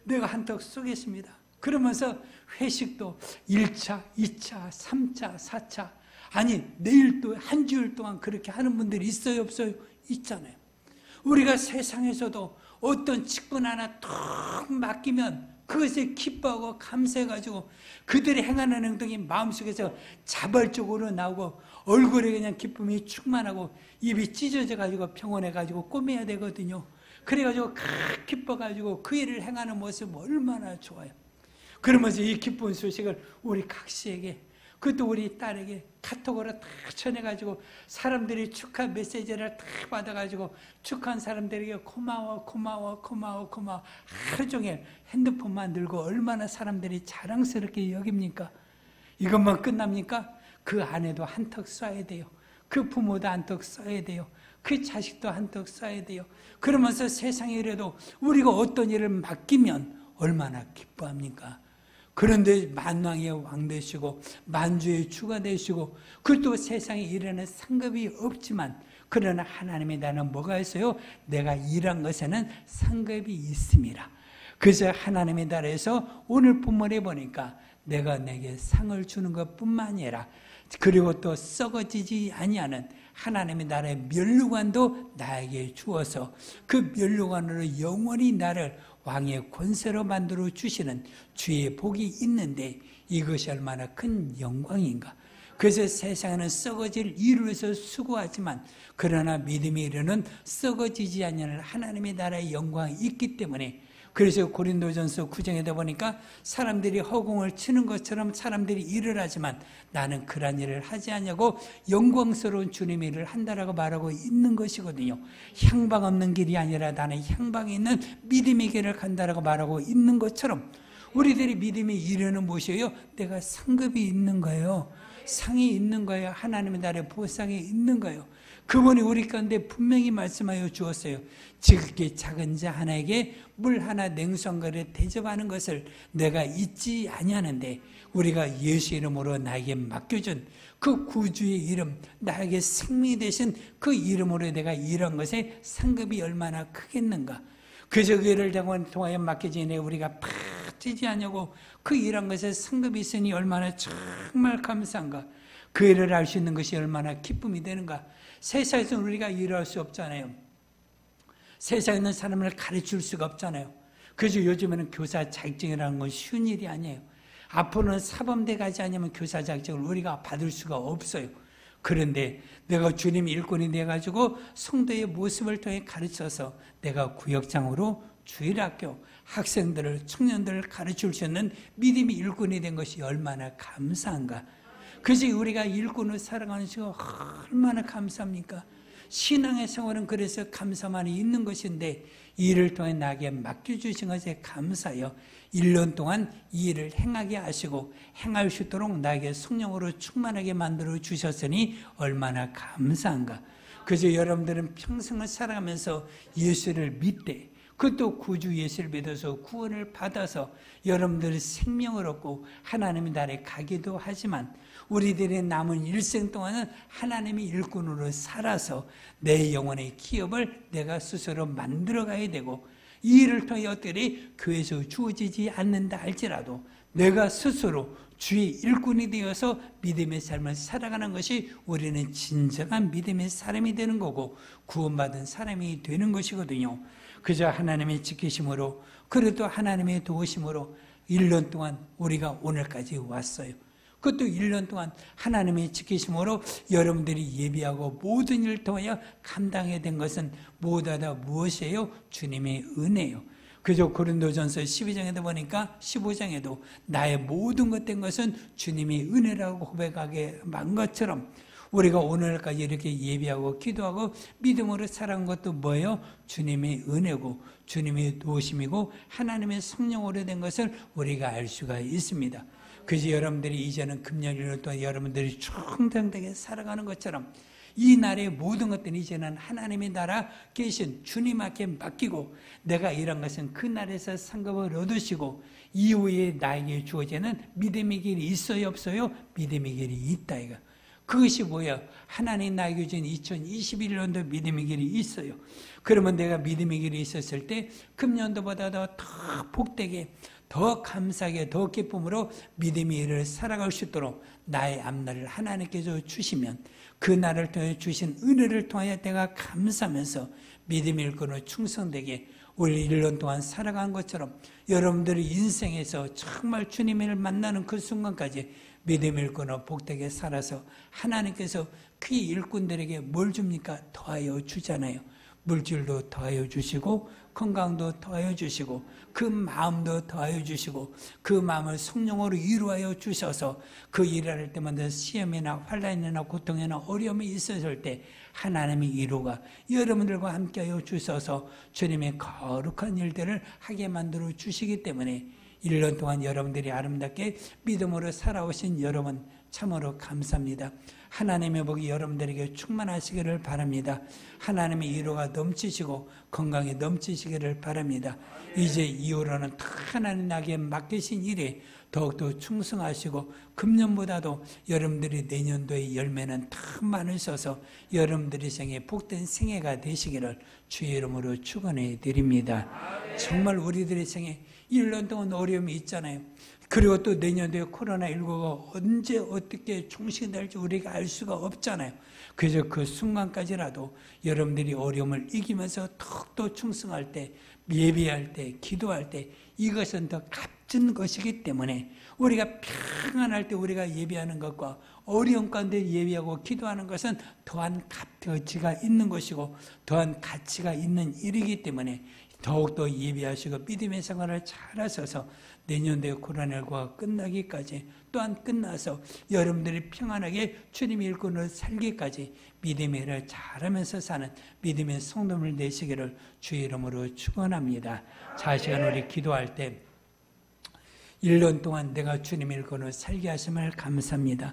내가 한턱 쏘겠습니다. 그러면서 회식도 1차, 2차, 3차, 4차, 아니 내일도 한 주일 동안 그렇게 하는 분들이 있어요, 없어요? 있잖아요. 우리가 세상에서도 어떤 직분 하나 툭 맡기면 그것에 기뻐하고 감사해가지고 그들이 행하는 행동이 마음속에서 자발적으로 나오고 얼굴에 그냥 기쁨이 충만하고 입이 찢어져가지고 병원에 가지고 꼬매야 되거든요. 그래가지고 기뻐가지고 그 일을 행하는 모습 얼마나 좋아요. 그러면서 이 기쁜 소식을 우리 각시에게, 그것도 우리 딸에게 카톡으로 다 전해가지고 사람들이 축하 메시지를 다 받아가지고 축하한 사람들에게 고마워 고마워 고마워 고마워 하루 종일 핸드폰만 들고 얼마나 사람들이 자랑스럽게 여깁니까? 이것만 끝납니까? 그 아내도 한턱 쏴야 돼요. 그 부모도 한턱 쏴야 돼요. 그 자식도 한턱 쏴야 돼요. 그러면서 세상에 이래도 우리가 어떤 일을 맡기면 얼마나 기뻐합니까? 그런데 만왕의 왕 되시고 만주의 주가 되시고, 그것도 세상에 일하는 상급이 없지만, 그러나 하나님의 나라는 뭐가 있어요? 내가 일한 것에는 상급이 있습니다. 그래서 하나님의 나라에서 오늘 본문에 보니까 내가 내게 상을 주는 것뿐만 아니라, 그리고 또 썩어지지 아니하는 하나님의 나라의 면류관도 나에게 주어서 그 면류관으로 영원히 나를 왕의 권세로 만들어 주시는 주의 복이 있는데 이것이 얼마나 큰 영광인가. 그래서 세상에는 썩어질 일을 위해서 수고하지만 그러나 믿음이 이르는 썩어지지 않는 하나님의 나라의 영광이 있기 때문에, 그래서 고린도전서 9장에다 보니까 사람들이 허공을 치는 것처럼 사람들이 일을 하지만 나는 그런 일을 하지 않냐고 영광스러운 주님의 일을 한다라고 말하고 있는 것이거든요. 향방 없는 길이 아니라 나는 향방이 있는 믿음의 길을 간다라고 말하고 있는 것처럼 우리들이 믿음의 이르는 무엇이에요? 내가 상급이 있는 거예요. 상이 있는 거예요. 하나님의 나라의 보상이 있는 거예요. 그분이 우리 가운데 분명히 말씀하여 주었어요. 지극히 작은 자 하나에게 물 하나 냉수 한 그릇 대접하는 것을 내가 잊지 아니하는데, 우리가 예수 이름으로 나에게 맡겨준 그 구주의 이름, 나에게 생명이 되신 그 이름으로 내가 일한 것의 상급이 얼마나 크겠는가. 그저 그 일을 통하여 맡겨진 일 우리가 빠지지 않냐고 그 일한 것에 상급이 있으니 얼마나 정말 감사한가. 그 일을 할 수 있는 것이 얼마나 기쁨이 되는가. 세상에서는 우리가 일할 수 없잖아요. 세상에 있는 사람을 가르칠 수가 없잖아요. 그래서 요즘에는 교사 자격증이라는 건 쉬운 일이 아니에요. 앞으로는 사범대 가지 않으면 교사 자격증을 우리가 받을 수가 없어요. 그런데 내가 주님 일꾼이 돼가지고 성도의 모습을 통해 가르쳐서 내가 구역장으로 주일학교 학생들을, 청년들을 가르칠 수 있는 믿음의 일꾼이 된 것이 얼마나 감사한가. 그래서 우리가 일꾼으로 살아가는 시가 얼마나 감사합니까? 신앙의 생활은 그래서 감사만이 있는 것인데 이 일을 통해 나에게 맡겨주신 것에 감사하여 1년 동안 이 일을 행하게 하시고 행할 수 있도록 나에게 성령으로 충만하게 만들어 주셨으니 얼마나 감사한가. 그래서 여러분들은 평생을 살아가면서 예수를 믿되, 그것도 구주 예수를 믿어서 구원을 받아서 여러분들의 생명을 얻고 하나님의 나라에 가기도 하지만 우리들의 남은 일생 동안은 하나님의 일꾼으로 살아서 내 영혼의 기업을 내가 스스로 만들어가야 되고, 이 일을 통해 어떻게 교회에서 주어지지 않는다 할지라도 내가 스스로 주의 일꾼이 되어서 믿음의 삶을 살아가는 것이 우리는 진정한 믿음의 사람이 되는 거고 구원받은 사람이 되는 것이거든요. 그저 하나님의 지키심으로, 그래도 하나님의 도우심으로 1년 동안 우리가 오늘까지 왔어요. 그것도 1년 동안 하나님의 지키심으로 여러분들이 예비하고 모든 일을 통하여 감당해야 된 것은 모두 다 무엇이에요? 주님의 은혜예요. 그저 고린도전서 12장에도 보니까 15장에도 나의 모든 것 된 것은 주님의 은혜라고 고백하게 한 것처럼 우리가 오늘까지 이렇게 예비하고 기도하고 믿음으로 살아간 것도 뭐예요? 주님의 은혜고 주님의 도우심이고 하나님의 성령으로 된 것을 우리가 알 수가 있습니다. 그래서 여러분들이 이제는 금년 1년 동안 여러분들이 충성되게 살아가는 것처럼 이 나라의 모든 것들은 이제는 하나님의 나라 계신 주님 앞에 맡기고 내가 이런 것은 그 나라에서 상급을 얻으시고 이후에 나에게 주어지는 믿음의 길이 있어요 없어요? 믿음의 길이 있다 이거. 그것이 뭐야? 하나님 나에게 준 2021년도 믿음의 길이 있어요. 그러면 내가 믿음의 길이 있었을 때 금년도보다 더 복되게 더 감사하게 더 기쁨으로 믿음의 일을 살아갈 수 있도록 나의 앞날을 하나님께서 주시면 그 나를 통해 주신 은혜를 통하여 내가 감사하면서 믿음의 일꾼으로 충성되게 우리 1년 동안 살아간 것처럼 여러분들의 인생에서 정말 주님을 만나는 그 순간까지 믿음의 일꾼으로 복되게 살아서 하나님께서 그 일꾼들에게 뭘 줍니까? 더하여 주잖아요. 물질도 더하여 주시고 건강도 더하여 주시고 그 마음도 더하여 주시고 그 마음을 성령으로 이루하여 주셔서 그 일할 때마다 시험이나 환난이나 고통이나 어려움이 있었을 때 하나님의 위로가 여러분들과 함께하여 주셔서 주님의 거룩한 일들을 하게 만들어 주시기 때문에 1년 동안 여러분들이 아름답게 믿음으로 살아오신 여러분 참으로 감사합니다. 하나님의 복이 여러분들에게 충만하시기를 바랍니다. 하나님의 위로가 넘치시고 건강이 넘치시기를 바랍니다. 이제 이후로는 하나님 나에게 맡기신 일에 더욱더 충성하시고 금년보다도 여러분들이 내년도의 열매는 더 많으셔서 여러분들의 생에 복된 생애가 되시기를 주의 이름으로 축원해 드립니다. 정말 우리들의 생에 1년 동안 어려움이 있잖아요. 그리고 또 내년도에 코로나19가 언제 어떻게 종식될지 우리가 알 수가 없잖아요. 그래서 그 순간까지라도 여러분들이 어려움을 이기면서 더욱더 충성할 때 예배할 때, 기도할 때 이것은 더 값진 것이기 때문에 우리가 평안할 때 우리가 예배하는 것과 어려운 가운데 예배하고 기도하는 것은 더한 가치가 있는 것이고 더한 가치가 있는 일이기 때문에 더욱더 예배하시고 믿음의 생활을 잘하셔서 내년도에 코로나19가 끝나기까지 또한 끝나서 여러분들이 평안하게 주님의 일꾼으로 살기까지 믿음의 일을 잘하면서 사는 믿음의 성도를 내시기를 주의 이름으로 축원합니다. 자, 시간 우리 기도할 때 1년 동안 내가 주님의 일꾼으로 살게 하심을 감사합니다.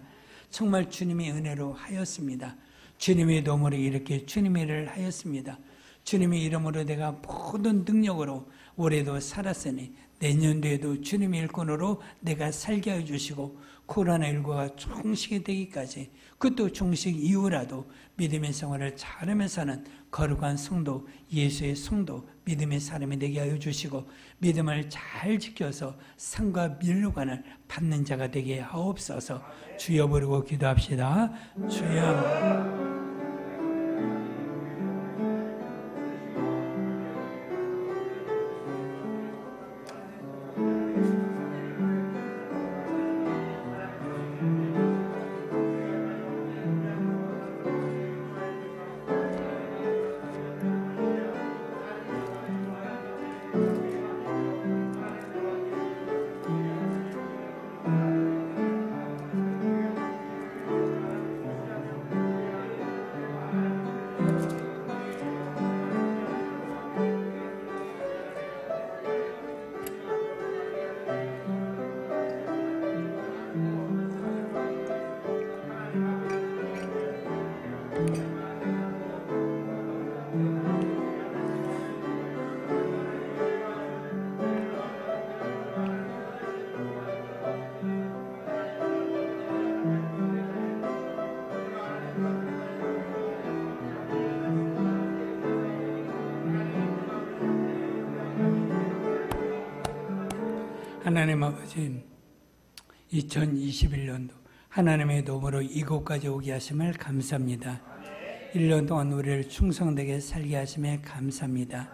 정말 주님의 은혜로 하였습니다. 주님의 도움으로 이렇게 주님의 일을 하였습니다. 주님의 이름으로 내가 모든 능력으로 올해도 살았으니 내년도에도 주님의 일꾼으로 내가 살게 해주시고 코로나19가 종식이 되기까지 그것도 종식 이후라도 믿음의 생활을 잘하면서는 거룩한 성도, 예수의 성도, 믿음의 사람이 되게 하여 주시고 믿음을 잘 지켜서 상과 면류관을 받는 자가 되게 하옵소서. 주여 부르고 기도합시다. 주여. 하나님 아버지, 2021년도 하나님의 도움으로 이곳까지 오게 하심을 감사합니다. 1년 동안 우리를 충성되게 살게 하심에 감사합니다.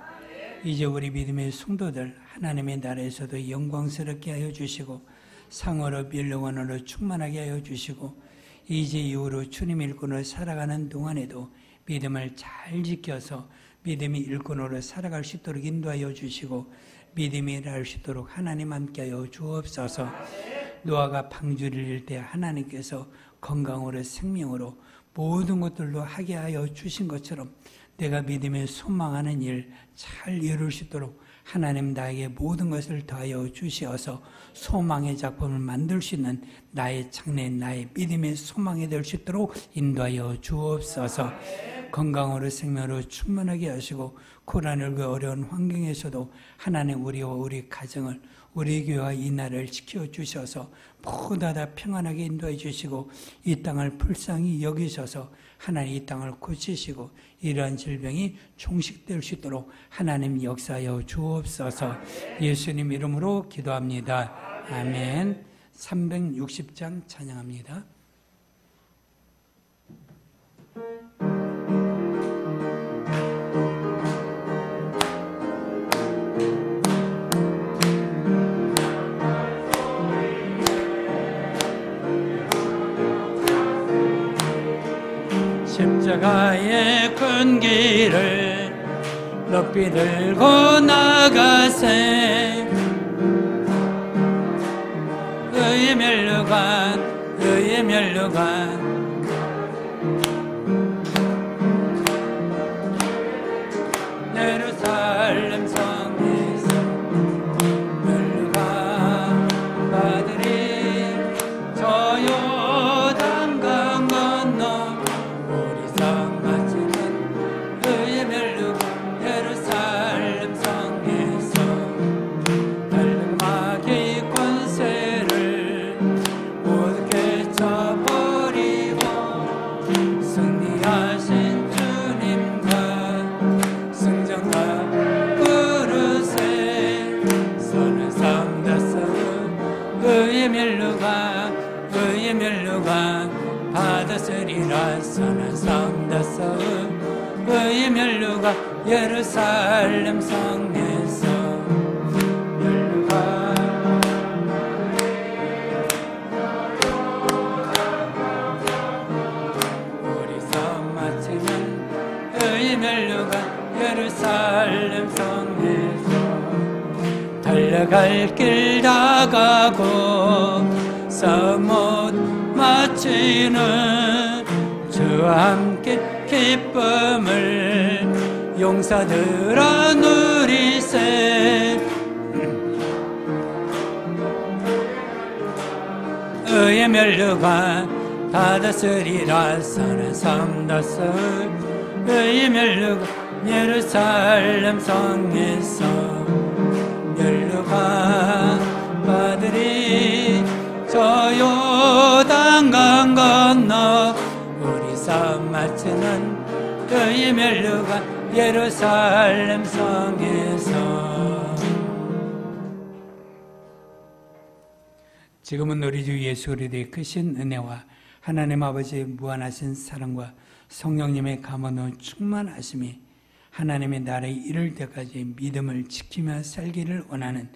이제 우리 믿음의 성도들 하나님의 나라에서도 영광스럽게 하여 주시고 상어로 밀령원으로 충만하게 하여 주시고 이제 이후로 주님의 일꾼으로 살아가는 동안에도 믿음을 잘 지켜서 믿음의 일꾼으로 살아갈 수 있도록 인도하여 주시고 믿음이 일할 수 있도록 하나님 함께하여 주옵소서. 노아가 방주를 일 때 하나님께서 건강으로 생명으로 모든 것들로 하게 하여 주신 것처럼 내가 믿음에 소망하는 일 잘 이룰 수 있도록 하나님 나에게 모든 것을 더하여 주시어서 소망의 작품을 만들 수 있는 나의 장래, 나의 믿음의 소망이 될 수 있도록 인도하여 주옵소서. 건강으로 생명으로 충만하게 하시고 코로나19 어려운 환경에서도 하나님 우리와 우리 가정을 우리 교회와 이 나라를 지켜주셔서 모두 다 평안하게 인도해 주시고 이 땅을 불쌍히 여기셔서 하나님 이 땅을 고치시고 이러한 질병이 종식될 수 있도록 하나님 역사하여 주옵소서. 예수님 이름으로 기도합니다. 아멘. 360장 찬양합니다. 십자가의 큰 길을 높이 들고 나가세. 의의 면류관, 의의 면류관, 예루살렘 성에서 면류관 받으리. 저 요단강 건너 우리 성 마치는 의의 면류관 예루살렘 성에서 달마귀 권세를 모두 깨쳐버리고 승리하신 주님과 승전과 그릇에 선을 삼다서는 의의 면류관, 의의 면류관 받았으리라. 선을 삼다서는 의의 면류관 예루살렘 성에서 갈 길 다 가고 싸움 못 마치는 주와 함께 기쁨을 용사들아 누리세. 의의 멸류관 닫았으리라. 선한 삶 닫았을 의의 멸류관 예루살렘 성에서 멸류관 받으리. 저 요단강 건너 우리 싸움 마치는 의의 멸류관 예루살렘 성에서. 지금은 우리 주 예수 그리스도의 크신 은혜와 하나님 아버지의 무한하신 사랑과 성령님의 감화로 충만하심이 하나님의 나라에 이를 때까지 믿음을 지키며 살기를 원하는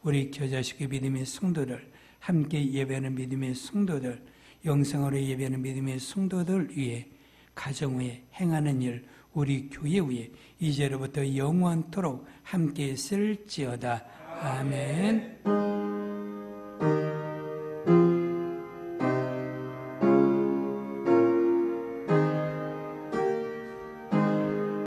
우리 교자식의 믿음의 성도들, 함께 예배하는 믿음의 성도들, 영성으로 예배하는 믿음의 성도들 위해 가정 위에 행하는 일, 우리 교회 위에 이제로부터 영원토록 함께 있을지어다. 아멘.